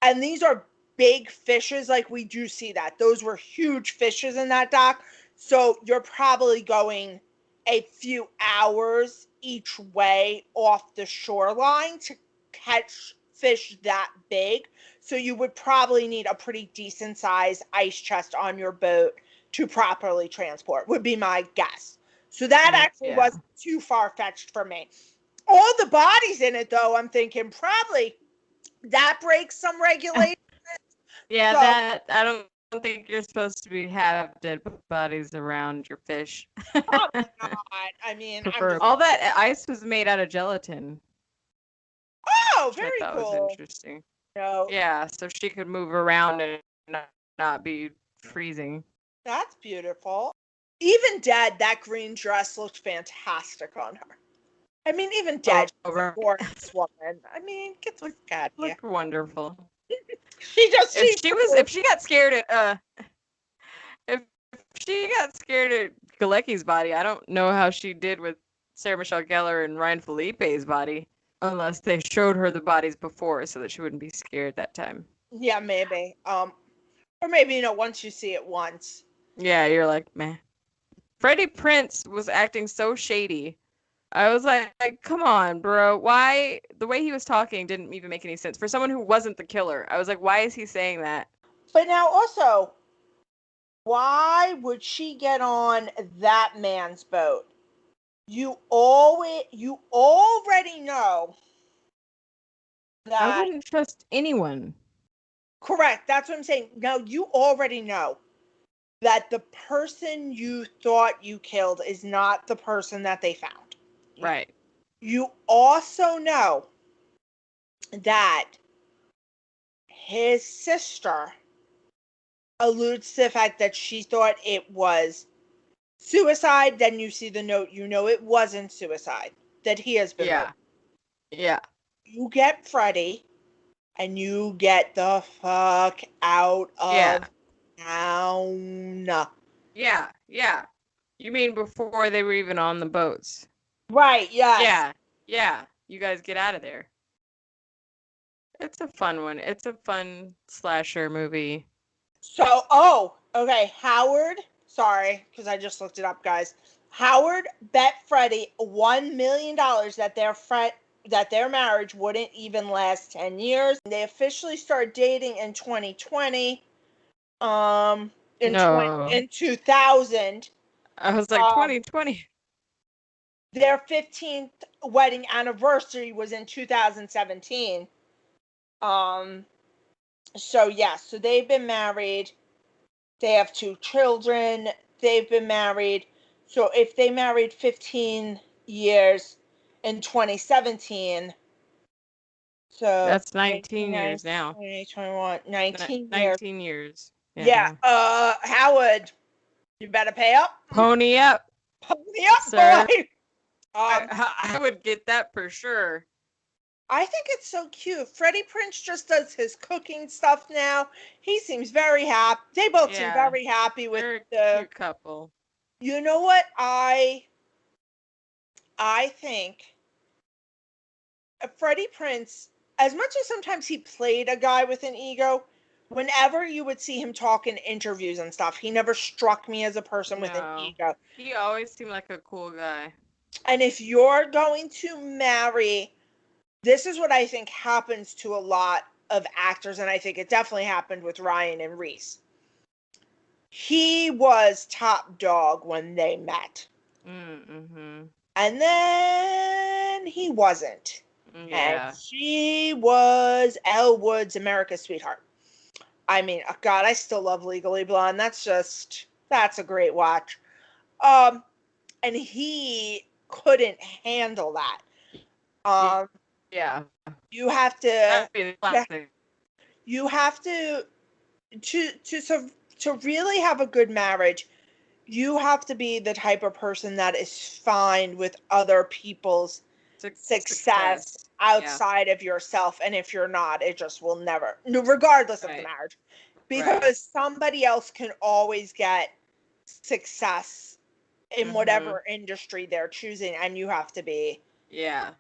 and these are big fishes, like we do see that. Those were huge fishes in that dock. So you're probably going a few hours each way off the shoreline to catch fish that big. So you would probably need a pretty decent sized ice chest on your boat to properly transport, would be my guess. So that actually wasn't too far-fetched for me. All the bodies in it, though, I'm thinking probably that breaks some regulations. Yeah, So, that I don't think you're supposed to have dead bodies around your fish. probably not. I mean, All that ice was made out of gelatin. Oh, very I thought cool. was interesting. No. Yeah, so she could move around and not be freezing. That's beautiful. Even dead, that green dress looked fantastic on her. I mean, even dead, she's a gorgeous woman. I mean, get the fuck out of here. Looked wonderful. If she got scared at if she got scared at Galecki's body, I don't know how she did with Sarah Michelle Gellar and Ryan Felipe's body, unless they showed her the bodies before so that she wouldn't be scared that time. Yeah, maybe. Or maybe, once you see it once. Yeah, you're like, meh. Freddie Prinze was acting so shady. I was like, come on, bro. Why? The way he was talking didn't even make any sense. For someone who wasn't the killer, I was like, why is he saying that? But now also, why would she get on that man's boat? You already know that. I wouldn't trust anyone. Correct. That's what I'm saying. Now, you already know that the person you thought you killed is not the person that they found. Right. You also know that his sister alludes to the fact that she thought it was suicide. Then you see the note, it wasn't suicide, that he has been murdered. Yeah. You get Freddie, and you get the fuck out of town. Yeah. You mean before they were even on the boats? Right, yes. Yeah. You guys get out of there. It's a fun one. It's a fun slasher movie. So, okay, Howard, sorry, because I just looked it up, guys. Howard bet Freddie $1 million that their marriage wouldn't even last 10 years. They officially start dating in 2020. In 2000. I was like, 2020. Their 15th wedding anniversary was in 2017. So they've been married. They have 2 children. They've been married. So if they married 15 years in 2017, so that's 19 years now. 2021, 19 years. 19 years. Yeah. Howard, you better pay up. Pony up. Pony up, sir. Boy. I would get that for sure. I think it's so cute. Freddie Prinze just does his cooking stuff now. He seems very happy. They both seem very happy with the cute couple. You know what? I think Freddie Prinze, as much as sometimes he played a guy with an ego, whenever you would see him talk in interviews and stuff, he never struck me as a person with an ego. He always seemed like a cool guy. And if you're going to marry, this is what I think happens to a lot of actors, and I think it definitely happened with Ryan and Reese. He was top dog when they met. Mm-hmm. And then he wasn't. Yeah. And she was Elle Wood's America's Sweetheart. I mean, God, I still love Legally Blonde. That's a great watch. And he couldn't handle that. Yeah. You have to. That'd be the classic. You have to to really have a good marriage. You have to be the type of person that is fine with other people's success Yeah. outside of yourself, and if you're not, it just will never, regardless of the Right. marriage, Right. because somebody else can always get success in whatever industry they're choosing, and you have to be. Yeah.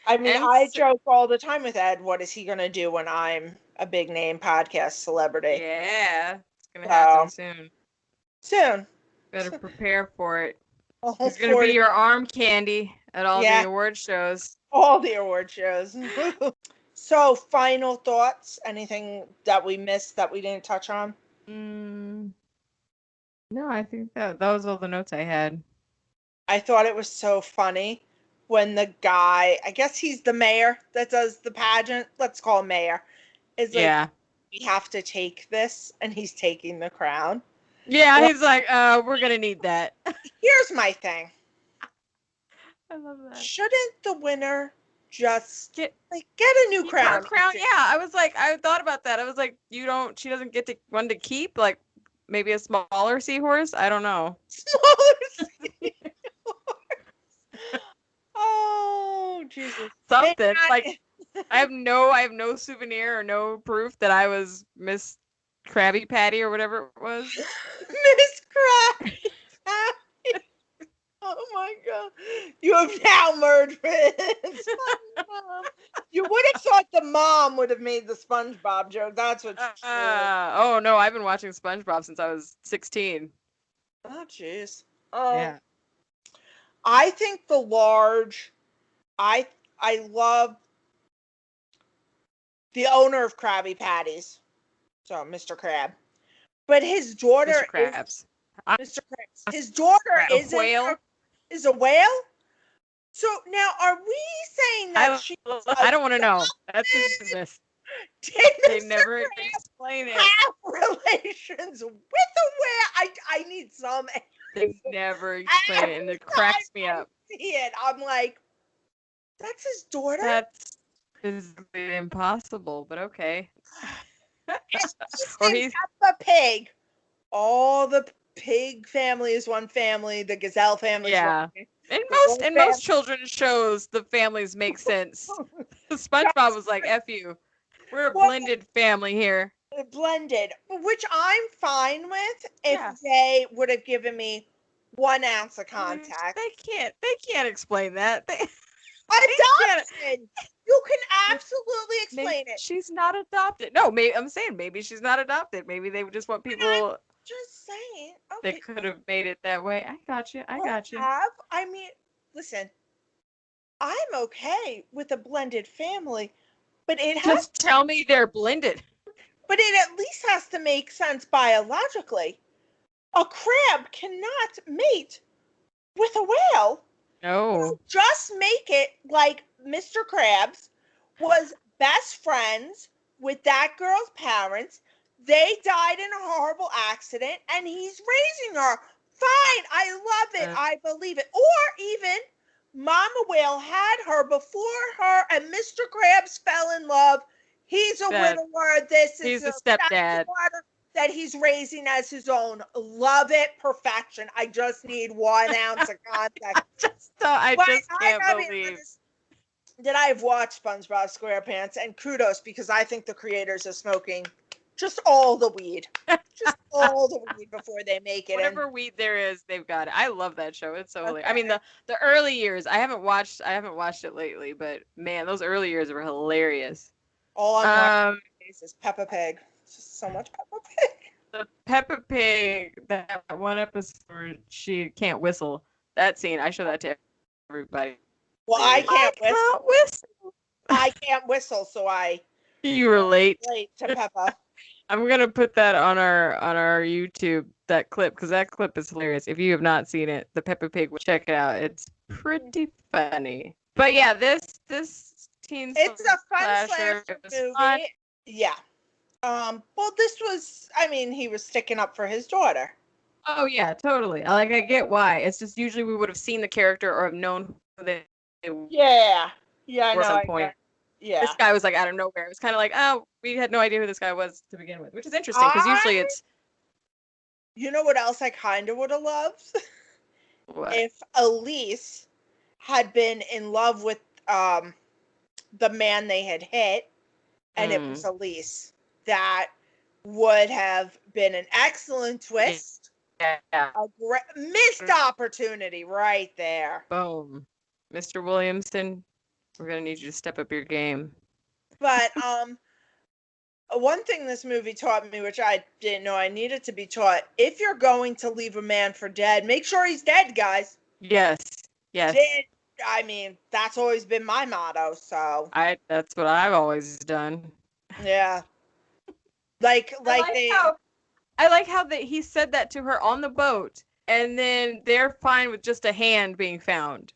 I mean, And I joke all the time with Ed, what is he going to do when I'm a big name podcast celebrity? yeah, it's gonna So, happen soon. soon. Better prepare for it. All He's gonna be 40, your arm candy at all the yeah, award shows. all the award shows. So, final thoughts? Anything that we missed that we didn't touch on? Mm, no, I think that was all the notes I had. I thought it was so funny when the guy, I guess he's the mayor that does the pageant, let's call him mayor, is like, Yeah. we have to take this, and he's taking the crown. Yeah, Well, he's like, we're gonna need that. here's my thing. I love that. Shouldn't the winner just Get a new keep crown? her crown. Yeah, I thought about that. I was like, she doesn't get to one to keep, like maybe a smaller seahorse. I don't know. Smaller seahorse. Oh, Jesus. Something like I have no souvenir or no proof that I was Miss Krabby Patty or whatever it was. Miss Krabby Patty. Oh my God. You have now merged with SpongeBob. You would have thought the mom would have made the SpongeBob joke. That's what's true. Oh no, I've been watching SpongeBob since I was 16. Oh, jeez. Yeah. I think the large, I love the owner of Krabby Patties, so Mr. Crab, but his daughter Mr. Krabs. Mr. Krabs. His daughter is a whale. So now, are we saying that I don't want to know. That's his business. They never explain it. Have relations with a whale? I need some. They never explain it, and it cracks me up. See it. I'm like, that's his daughter. That's physically impossible, but okay. Or he's Peppa Pig. All the pig family is one family. The gazelle family is one family. In most children's shows, the families make sense. SpongeBob was like, "F you, we're a blended family here." Blended, which I'm fine with if they would have given me 1 ounce of contact. They can't explain that. Adoption. You can absolutely explain it. She's not adopted. No, I'm saying maybe she's not adopted. Maybe they just want people. Just saying. Okay. They could have made it that way. I got you. I mean, listen, I'm okay with a blended family, but it has just tell me they're blended. But it at least has to make sense biologically. A crab cannot mate with a whale. No. Just make it like Mr. Krabs was best friends with that girl's parents. They died in a horrible accident, and he's raising her. Fine, I love it. I believe it. Or even Mama Whale had her before her and Mr. Krabs fell in love. He's a widower. He's a stepdad that he's raising as his own. Love it. Perfection. I just need 1 ounce of context. I just can't believe that I've watched SpongeBob SquarePants, and kudos, because I think the creators are smoking just all the weed. Just all the weed before they make it. Whatever weed there is, they've got it. I love that show. It's so hilarious. I mean, the early years, I haven't watched it lately, but man, those early years were hilarious. All on one face is Peppa Pig. It's just so much Peppa Pig. The Peppa Pig, that one episode where she can't whistle. That scene, I show that to everybody. Well, I can't whistle. I can't whistle, so you relate to Peppa. I'm gonna put that on our YouTube, that clip, because that clip is hilarious. If you have not seen it, the Peppa Pig, check it out. It's pretty funny. But yeah, this teen. It's a fun slasher movie. Fun. Yeah. Well, this was. I mean, he was sticking up for his daughter. Oh yeah, totally. I get why. It's just usually we would have seen the character or have known who they. Yeah. Yeah, I know. At some point. Yeah. This guy was like out of nowhere. It was kind of like, oh, we had no idea who this guy was to begin with, which is interesting because usually it's You know what else I kind of would have loved? what? If Elise had been in love with the man they had hit, and it was Elise. That would have been an excellent twist. Yeah. A great missed opportunity right there. Boom. Mr. Williamson, we're gonna need you to step up your game. But one thing this movie taught me, which I didn't know I needed to be taught, if you're going to leave a man for dead, make sure he's dead, guys. Yes. Yes. I mean, that's always been my motto, so. That's what I've always done. Yeah. I like how he said that to her on the boat, and then they're fine with just a hand being found.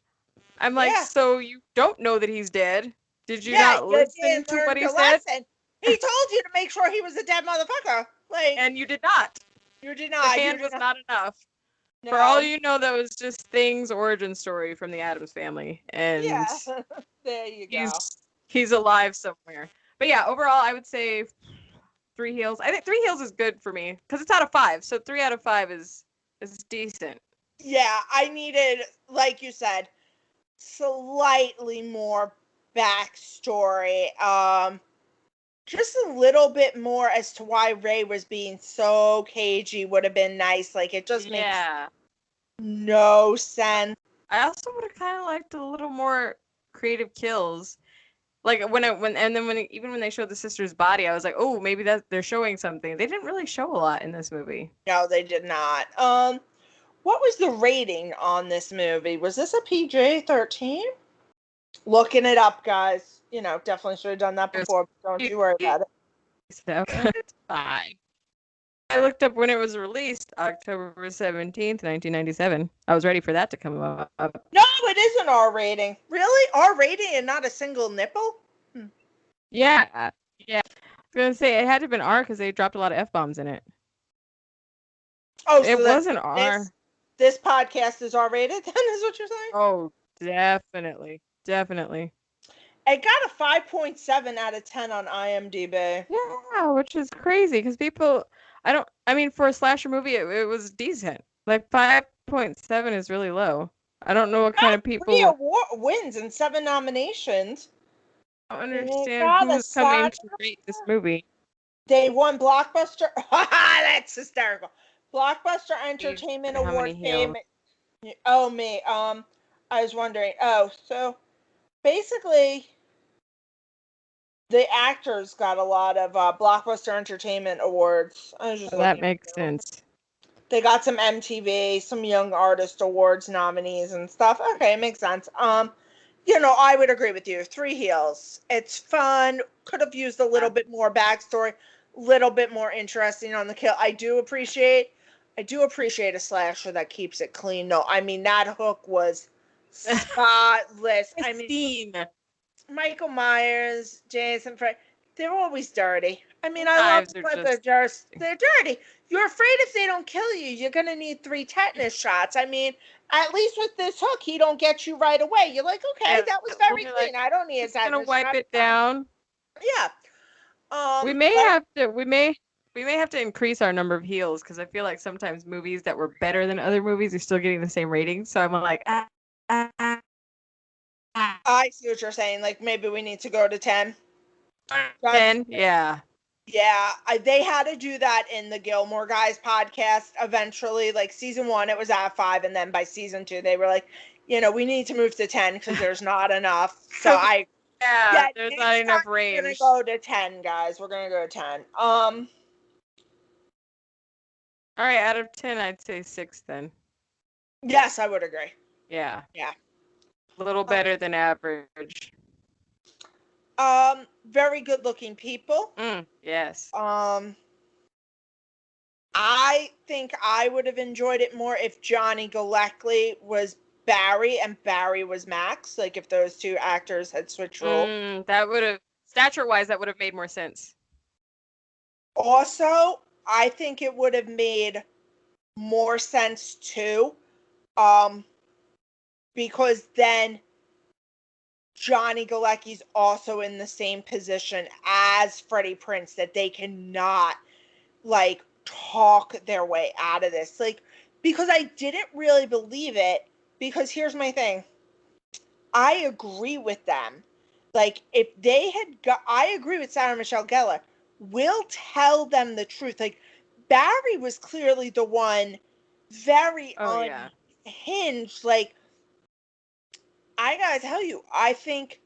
I'm like, Yeah. so you don't know that he's dead? Did you Yeah, not listen to what he said? Lesson. He told you to make sure he was a dead motherfucker. Like, And you did not. You did not. The hand was not enough. No. For all you know, that was just Thing's origin story from the Addams Family, and yeah, there you go. He's alive somewhere. But yeah, overall, I would say 3 heels. I think 3 heels is good for me because it's out of 5. So 3 out of 5 is decent. Yeah, I needed, like you said, slightly more backstory. Just a little bit more as to why Ray was being so cagey would have been nice. Like, it just makes no sense. I also would have kind of liked a little more creative kills. Like even when they showed the sister's body, I was like, oh, maybe that they're showing something. They didn't really show a lot in this movie. No, they did not. What was the rating on this movie? Was this a PG-13? Looking it up, guys. You know, definitely should have done that before. But don't you worry about it. So it's fine. I looked up when it was released, October 17th, 1997. I was ready for that to come up. No, it is an R rating. Really? R rating and not a single nipple? Yeah. Yeah. I was going to say, it had to have been R because they dropped a lot of F-bombs in it. Oh, it wasn't R. This podcast is R rated, then, is what you're saying? Oh, definitely. Definitely. It got a 5.7 out of 10 on IMDb. Yeah, which is crazy because people, for a slasher movie, it was decent. Like 5.7 is really low. I don't know what kind of people. 3 wins and 7 nominations. I don't understand who's coming to rate this movie. They won Blockbuster. That's hysterical. Blockbuster Entertainment Award fame. Oh, me. I was wondering. Oh, so basically, the actors got a lot of Blockbuster Entertainment Awards. That makes sense. They got some MTV, some Young Artist Awards nominees and stuff. Okay, makes sense. I would agree with you. 3 heels. It's fun. Could have used a little bit more backstory, little bit more interesting on the kill. I do appreciate a slasher that keeps it clean. No, I mean, that hook was spotless. I mean, Michael Myers, Jason, they're always dirty. I mean, I love them, but they're dirty. You're afraid if they don't kill you, you're going to need 3 tetanus shots. I mean, at least with this hook, he don't get you right away. You're like, okay, that was very clean. I don't need a tetanus shot. Going to wipe it down. Yeah. We may have to increase our number of heels because I feel like sometimes movies that were better than other movies are still getting the same ratings. So I'm like, I see what you're saying. Like, maybe we need to go to 10. 10, yeah. Yeah, they had to do that in the Gilmore Guys podcast eventually. Like, season 1, it was at 5, and then by season 2, they were like, we need to move to 10 because there's not enough. So there's not enough range. We're gonna go to 10, guys. We're gonna go to 10. All right, out of 10, I'd say 6 then. Yes, I would agree. Yeah. Yeah. A little better than average. Very good looking people. Yes. I think I would have enjoyed it more if Johnny Galecki was Barry and Barry was Max. Like, if those 2 actors had switched roles. That would have, stature-wise, that would have made more sense. Also, I think it would have made more sense too. Because then Johnny Galecki's also in the same position as Freddie Prinze, that they cannot, like, talk their way out of this. Like, because I didn't really believe it, because here's my thing. I agree with them. Like, if they had got, I agree with Sarah Michelle Gellar. We'll tell them the truth. Like, Barry was clearly the one very Oh yeah. unhinged. Like, I gotta tell you, I think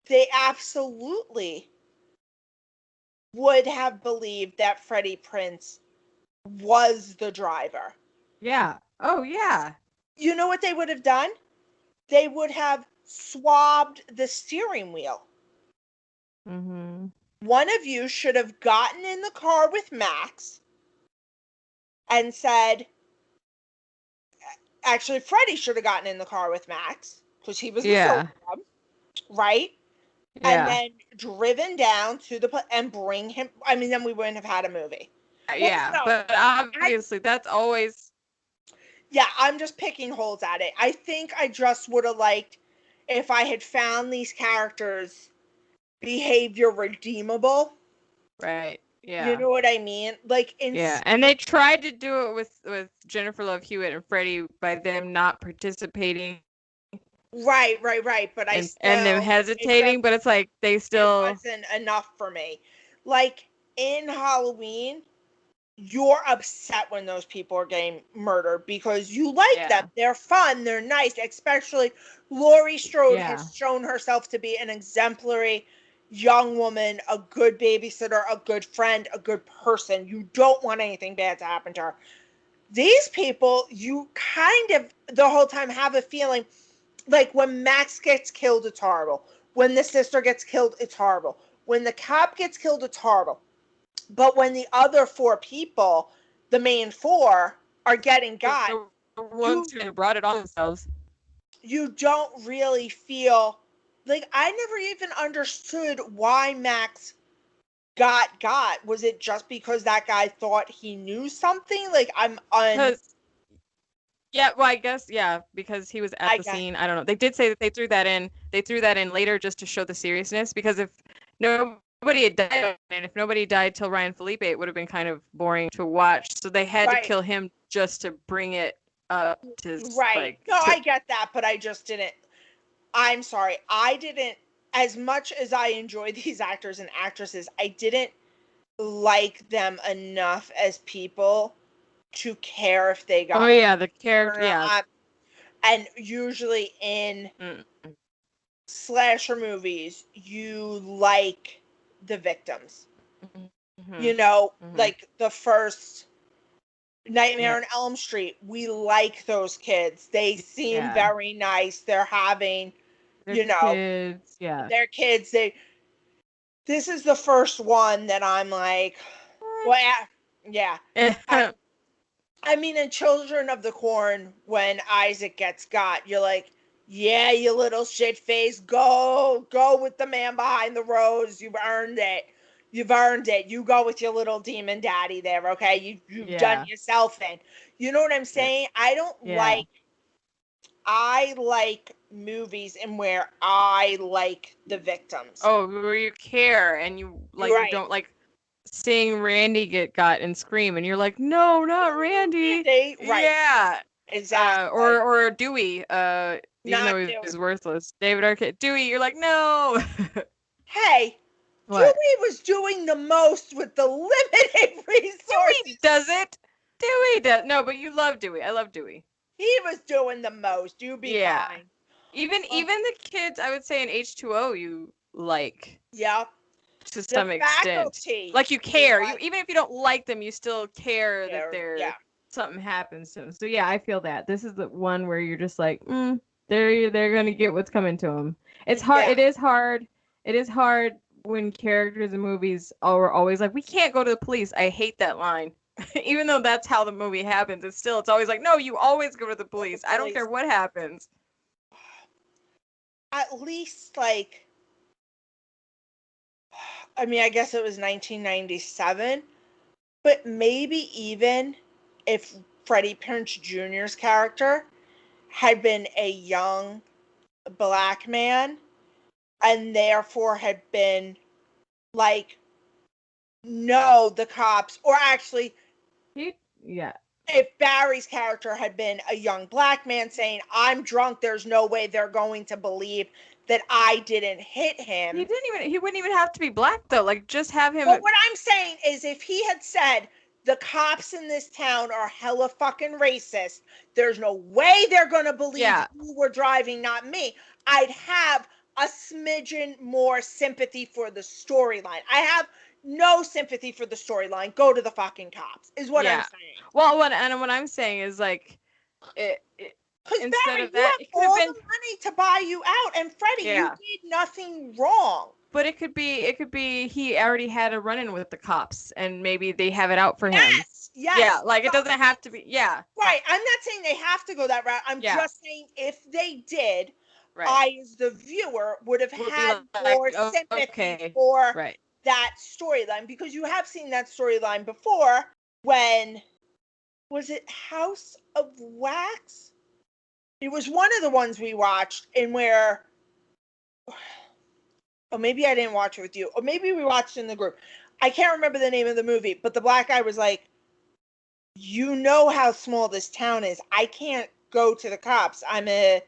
they absolutely would have believed that Freddie Prinze was the driver. Yeah. Oh yeah. You know what they would have done? They would have swabbed the steering wheel. Mm-hmm. One of you should have gotten in the car with Max and said, actually, Freddie should have gotten in the car with Max because he was the Yeah. sober one, right? And Yeah. then driven down to the and bring him. I mean, then we wouldn't have had a movie. Well, Yeah. no, But obviously, that's always. yeah, I'm just picking holes at it. I think I just would have liked if I had found these characters' behavior redeemable. Right. You Yeah. know what I mean? Like, Yeah. And they tried to do it with Jennifer Love Hewitt and Freddie by them not participating right. But I and them still, it just, hesitating, but it's like they it still. wasn't enough for me. Like, in Halloween, you're upset when those people are getting murdered because you like them. Yeah. They're fun. They're nice. Especially Laurie Strode Yeah. has shown herself to be an exemplary young woman, a good babysitter, a good friend, a good person. You don't want anything bad to happen to her. These people, you kind of the whole time have a feeling like when Max gets killed, it's horrible. When the sister gets killed, it's horrible. When the cop gets killed, it's horrible. But when the other four people, the main four, are getting got, The you ones who brought it on themselves. you don't really feel like I never even understood why Max got. Was it just because that guy thought he knew something? Like Because yeah, well, I guess yeah, because he was at I the got scene. I don't know. They did say that they threw that in. They threw that in later just to show the seriousness. Because if nobody had died, and if nobody died till Ryan Felipe, it would have been kind of boring to watch. So they had to right. kill him just to bring it up to Right. like No, to. I get that, but I just didn't. I'm sorry. I didn't, as much as I enjoy these actors and actresses, I didn't like them enough as people to care if they Oh got yeah, the or character. Yeah. not. And usually in Mm, slasher movies, you like the victims. mm-hmm, You know, mm-hmm. like the first Nightmare Yeah. on Elm Street, we like those kids. They seem Yeah. very nice. They're having, They're you know, kids. Yeah. their kids. This is the first one that I'm like, well, yeah. I mean, in Children of the Corn, when Isaac gets got, you're like, yeah, you little shit face, go with the man behind the rose. You've earned it. You've earned it. You go with your little demon daddy there, okay? You've done Yeah. yourself in. You know what I'm saying? Yeah. I like movies and where I like the victims. Oh, where you care and you like you Right. don't like seeing Randy get got and scream and you're like, no, not Randy. Right. Yeah. Exactly. Or Dewey, even Not though he doing. was worthless. David Arquette. Dewey, you're like, no. Hey, What? Dewey was doing the most with the limited Dewey resources. does it. Dewey does. No, but you love Dewey. I love Dewey. He was doing the most. You be Yeah. kind. Even the kids, I would say in H2O you like Yeah. to The some extent. faculty. Like you You care. You like even if you don't like them, you still care that there. they're Yeah. something happens to them. So yeah, I feel that. This is the one where you're just like, they're gonna get what's coming to them. It's hard. Yeah. It is hard. It is hard when characters in movies are always like, we can't go to the police. I hate that line. Even though that's how the movie happens, it's always like, no, you always go to the police. I don't care what happens. At least like, I mean, I guess it was 1997, but maybe even if Freddie Prinze Jr.'s character had been a young black man and therefore had been like, no, the cops, or actually, Yeah. if Barry's character had been a young black man saying, I'm drunk, there's no way they're going to believe that I didn't hit him. He wouldn't even have to be black though. Like, just have him. But what I'm saying is, if he had said, the cops in this town are hella fucking racist, there's no way they're gonna believe you were driving, not me, I'd have a smidgen more sympathy for the storyline. I have no sympathy for the storyline. Go to the fucking cops, is what I'm saying. Well, what I'm saying is, like, because instead Barry, of that, you it could have have all been the money to buy you out, and Freddie, you did nothing wrong. But it could be he already had a run-in with the cops, and maybe they have it out for him. Yes. Yeah, like, it doesn't have to be. Yeah. Right. I'm not saying they have to go that route. I'm just saying, if they did, I, as the viewer, would have had more sympathy for that storyline, because you have seen that storyline before. When was it House of Wax? It was one of the ones we watched, in where, or maybe I didn't watch it with you, or maybe we watched it in the group. I can't remember the name of the movie, but the black guy was like, you know how small this town is. I can't go to the cops. I'm a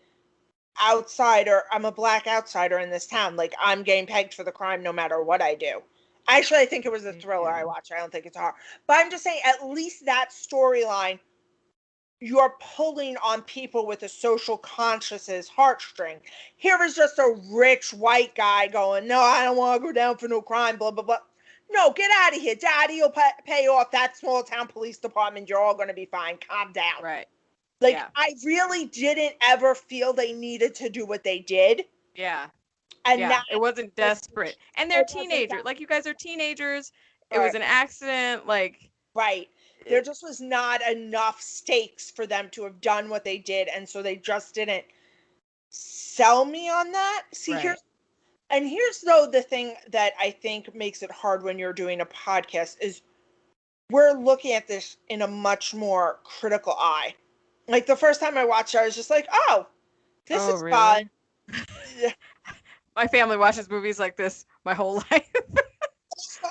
outsider. I'm a black outsider in this town. Like, I'm getting pegged for the crime no matter what I do. Actually, I think it was a thriller I watched. I don't think it's a horror. But I'm just saying, at least that storyline, you're pulling on people with a social consciousness heartstring. Here is just a rich white guy going, no, I don't want to go down for no crime, blah, blah, blah. No, get out of here. Daddy will pay off that small town police department. You're all going to be fine. Calm down. Right. Like, I really didn't ever feel they needed to do what they did. Yeah. And it wasn't desperate. And they're teenagers. Like, you guys are teenagers. It was an accident. Like. Right. There just was not enough stakes for them to have done what they did. And so they just didn't sell me on that. See, here's though the thing that I think makes it hard when you're doing a podcast is, we're looking at this in a much more critical eye. Like, the first time I watched it, I was just like, oh, this is really? fun. My family watches movies like this my whole life.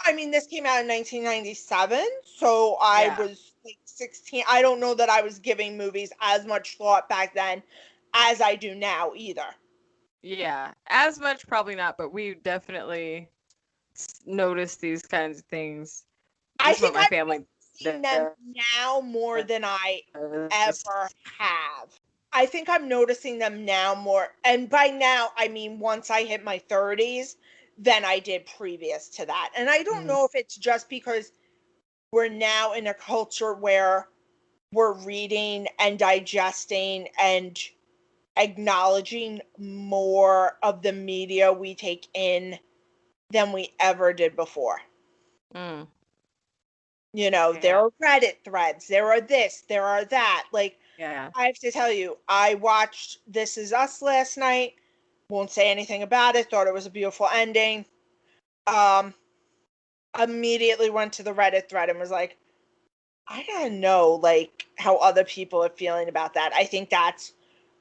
I mean, this came out in 1997, so I was like 16. I don't know that I was giving movies as much thought back then as I do now either. Yeah, as much probably not, but we definitely noticed these kinds of things. I think my family seen them now more than I ever have. I think I'm noticing them now more, and by now I mean once I hit my 30s than I did previous to that. And I don't know if it's just because we're now in a culture where we're reading and digesting and acknowledging more of the media we take in than we ever did before. You know, there are Reddit threads, there are this, there are that. Like, I have to tell you, I watched This Is Us last night. Won't say anything about it. Thought it was a beautiful ending. Immediately went to the Reddit thread and was like, I gotta know, like, how other people are feeling about that. I think that's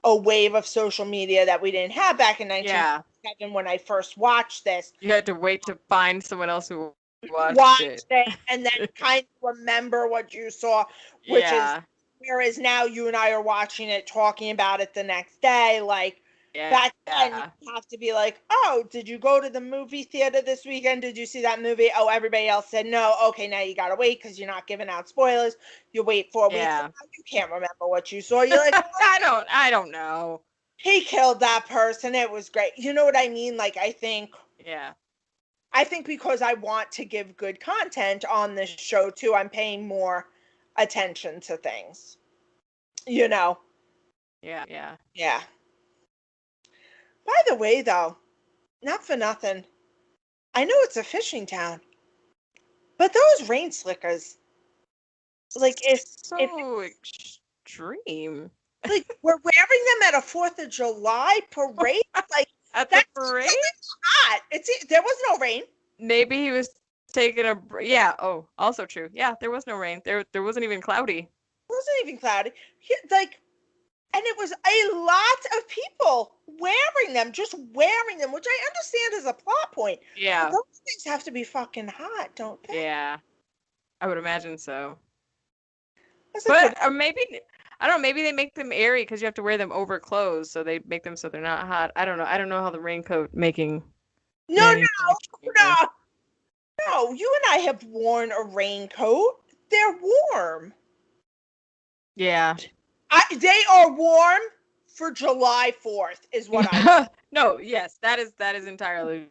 a wave of social media that we didn't have back in 1997 when I first watched this. You had to wait to find someone else who watched it. And then kind of remember what you saw, which is, whereas now you and I are watching it, talking about it the next day. Like, back then, you have to be like, oh, did you go to the movie theater this weekend? Did you see that movie? Oh, everybody else said no. Okay, now you gotta wait because you're not giving out spoilers. You wait 4 weeks. You can't remember what you saw. You're like, I don't know. He killed that person. It was great. You know what I mean? Like, I think because I want to give good content on this show too, I'm paying more attention to things. You know? Yeah. By the way, though, not for nothing, I know it's a fishing town, but those rain slickers, like, it's so extreme. Like, we're wearing them at a 4th of July parade. Like, at the parade? Hot. There was no rain. Maybe he was taking a Oh, also true. Yeah, there was no rain. There wasn't even cloudy. It wasn't even cloudy. Like, And it was a lot of people wearing them, just wearing them, which I understand is a plot point. Yeah. But those things have to be fucking hot, don't they? Yeah. I would imagine so. That's But or maybe I don't know, maybe they make them airy because you have to wear them over clothes, so they make them so they're not hot. I don't know. I don't know how the raincoat making no, manufacturing no, works. no. You and I have worn a raincoat. They're warm. Yeah. They are warm for July 4th, is what I. No, yes, that is entirely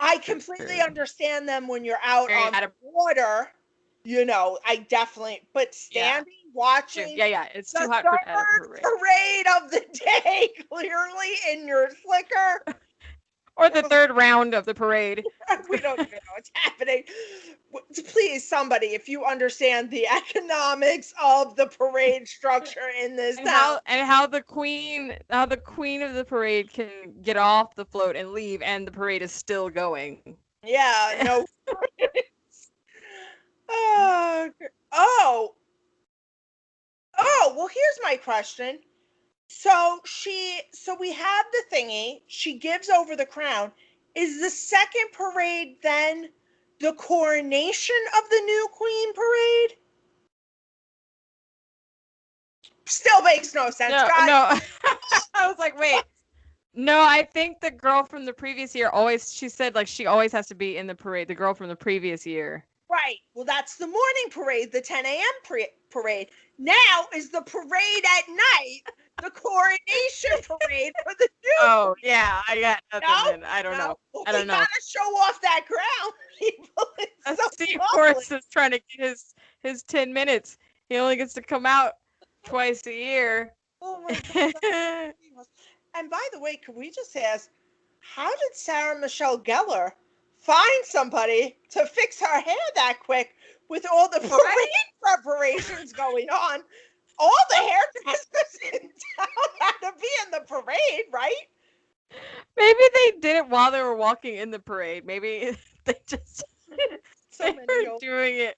I completely understand them when you're out very on the water. You know, I definitely. But standing, watching. Yeah, it's The too hot for at a third parade of the day, clearly in your slicker. Or the third round of the parade. We don't even know what's happening. Please, somebody, if you understand the economics of the parade structure in this town. How the queen of the parade can get off the float and leave and the parade is still going. Yeah, no. Oh, well, here's my question. So we have the thingy. She gives over the crown. Is the second parade then the coronation of the new queen parade? Still makes no sense, guys. No. I was like, wait. No, I think the girl from the previous year she said like she always has to be in the parade, the girl from the previous year. Right. Well, that's the morning parade, the 10 a.m. parade. Now is the parade at night, the coronation parade for the new. Oh, yeah, I got nothing. No? I don't know. Well, I don't know. We gotta show off that crown, people. It's so Seahorse is trying to get his 10 minutes. He only gets to come out twice a year. Oh my God. And by the way, could we just ask, how did Sarah Michelle Gellar find somebody to fix her hair that quick with all the parade preparations going on? All the hairdressers in town had to be in the parade, right? Maybe they did it while they were walking in the parade. Maybe they just they were doing it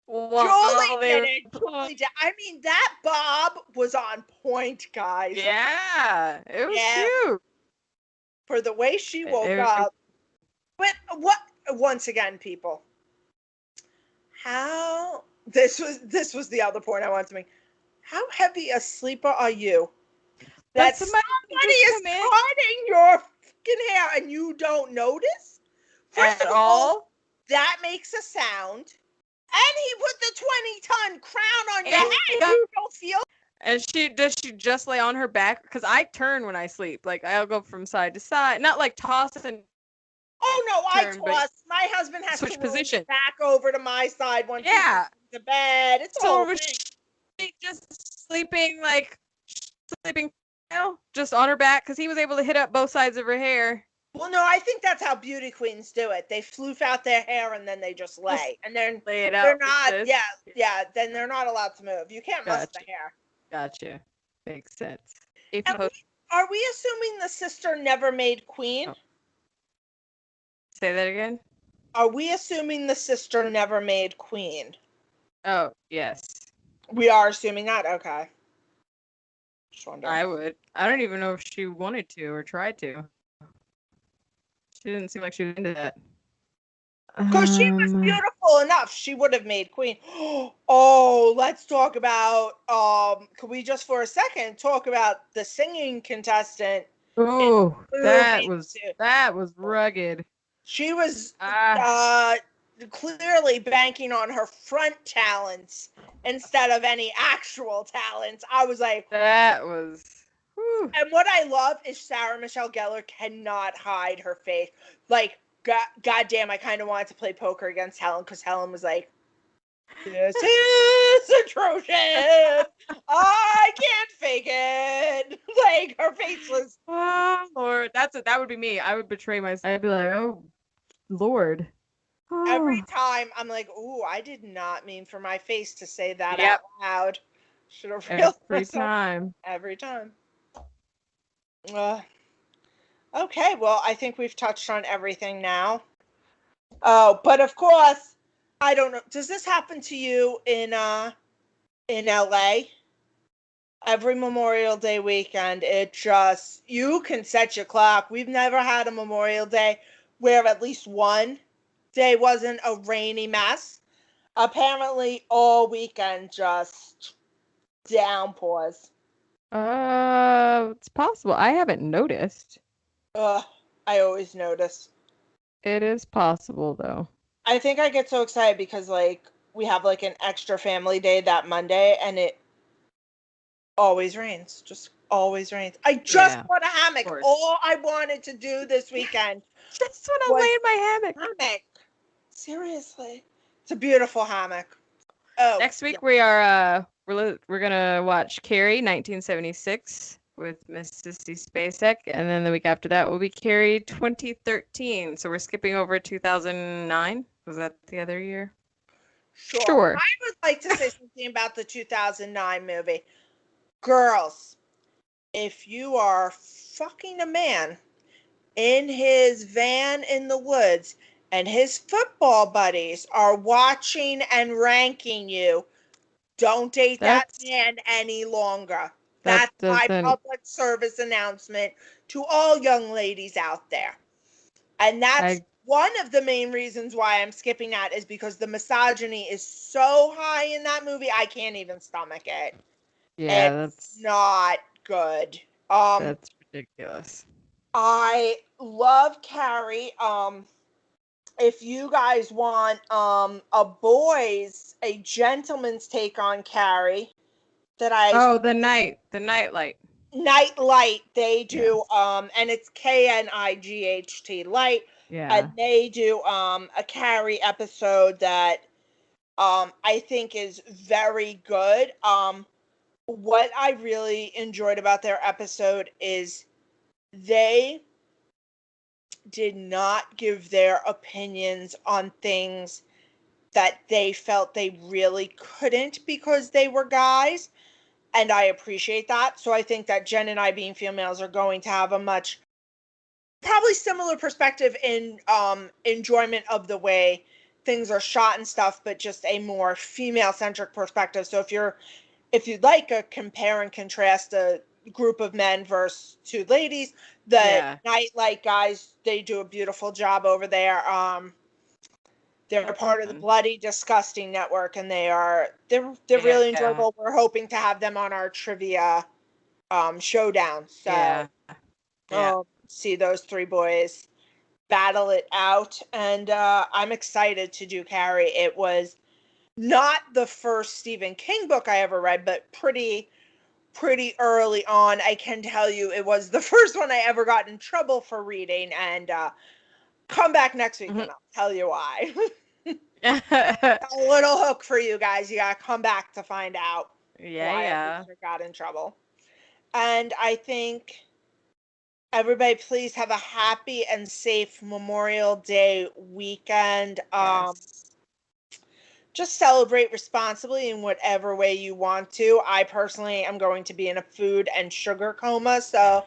while they were. Julie did. I mean, that bob was on point, guys. Yeah, it was cute. For the way she woke up. But what? Once again, people. How? This was the other point I wanted to make. How heavy a sleeper are you? That somebody is cutting your fucking hair and you don't notice? First of all, that makes a sound. And he put the 20-ton crown on your head. You don't feel. And does she just lay on her back? Because I turn when I sleep. Like I'll go from side to side, not like toss and. Oh no, I toss. My husband has to switch back over to my side once he goes to bed. It's all thing. She just sleeping just on her back because he was able to hit up both sides of her hair. Well, no, I think that's how beauty queens do it. They floof out their hair and then they just lay. And then lay it out. They're not, then they're not allowed to move. You can't muss the hair. Gotcha. Makes sense. Are we assuming the sister never made queen? Oh. Say that again? Are we assuming the sister never made queen? Oh, yes. We are assuming that? Okay. Just wondering. I would. I don't even know if she wanted to or tried to. She didn't seem like she was into that. Because she was beautiful enough. She would have made queen. Oh, let's talk about, could we just for a second talk about the singing contestant? Oh, that was rugged. She was clearly banking on her front talents instead of any actual talents. I was like, that was. Whew. And what I love is Sarah Michelle Gellar cannot hide her face. Like, goddamn, I kind of wanted to play poker against Helen because Helen was like, this is atrocious. I can't fake it. Like, her face was. Oh, Lord. That would be me. I would betray myself. I'd be like, oh, Lord. Oh. Every time I'm like, ooh, I did not mean for my face to say that out loud. Should have realized Every time. Okay, well, I think we've touched on everything now. Oh, but of course, I don't know. Does this happen to you in LA? Every Memorial Day weekend, you can set your clock. We've never had a Memorial Day where at least one day wasn't a rainy mess. Apparently, all weekend just downpours. It's possible. I haven't noticed. Ugh, I always notice. It is possible, though. I think I get so excited because, like, we have, like, an extra family day that Monday, and it always rains. Just always rains. I just bought a hammock. All I wanted to do this weekend Just want to was lay in my hammock. Seriously. It's a beautiful hammock. Oh. Next week we are we're gonna watch Carrie 1976 with Miss Sissy Spacek, and then the week after that will be Carrie 2013. So we're skipping over 2009. Was that the other year? Sure. I would like to say something about the 2009 movie. Girls, if you are fucking a man in his van in the woods and his football buddies are watching and ranking you, don't date that man any longer. That's my public service announcement to all young ladies out there. And that's one of the main reasons why I'm skipping that, is because the misogyny is so high in that movie, I can't even stomach it. Yeah, that's not good. That's ridiculous. I love Carrie. If you guys want a gentleman's take on Carrie, the Nightlight. Nightlight, they do and it's KNIGHT Light. Yeah. And they do a Carrie episode that I think is very good. What I really enjoyed about their episode is they did not give their opinions on things that they felt they really couldn't because they were guys. And I appreciate that. So I think that Jen and I, being females, are going to have a much probably similar perspective in enjoyment of the way things are shot and stuff, but just a more female-centric perspective. So if you'd like a compare and contrast a group of men versus two ladies, the Nightlight guys, they do a beautiful job over there. They're part of the Bloody Disgusting Network, and they're really enjoyable. We're hoping to have them on our trivia showdown. So see those three boys battle it out, and I'm excited to do Carrie. It was not the first Stephen King book I ever read, but pretty early on. I can tell you it was the first one I ever got in trouble for reading, and come back next week and I'll tell you why. A little hook for you guys. You gotta come back to find out why I got in trouble. And I think everybody, please have a happy and safe Memorial Day weekend. Just celebrate responsibly in whatever way you want to. I personally am going to be in a food and sugar coma, so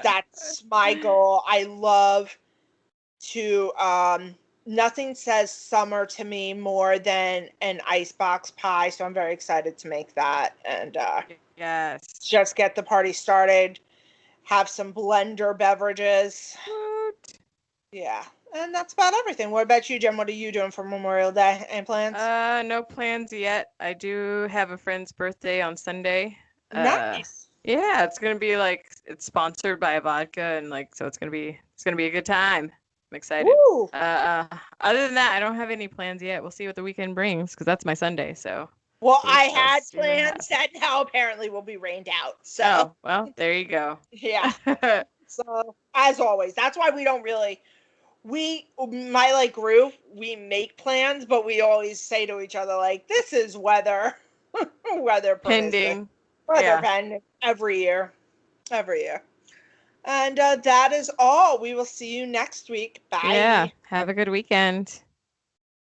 that's my goal. I love to nothing says summer to me more than an icebox pie, so I'm very excited to make that and just get the party started. Have some blender beverages. Yeah. And that's about everything. What about you, Jen? What are you doing for Memorial Day? Any plans? No plans yet. I do have a friend's birthday on Sunday. Nice. Yeah, it's gonna be it's sponsored by a vodka, and so it's gonna be a good time. I'm excited. Woo. Other than that, I don't have any plans yet. We'll see what the weekend brings, because that's my Sunday. So. Well, I had plans that now apparently will be rained out. So. Oh, well, there you go. Yeah. So, as always, that's why we don't really. My group, we make plans, but we always say to each other, this is weather pending. Weather pending every year. And that is all. We will see you next week. Bye. Yeah. Have a good weekend.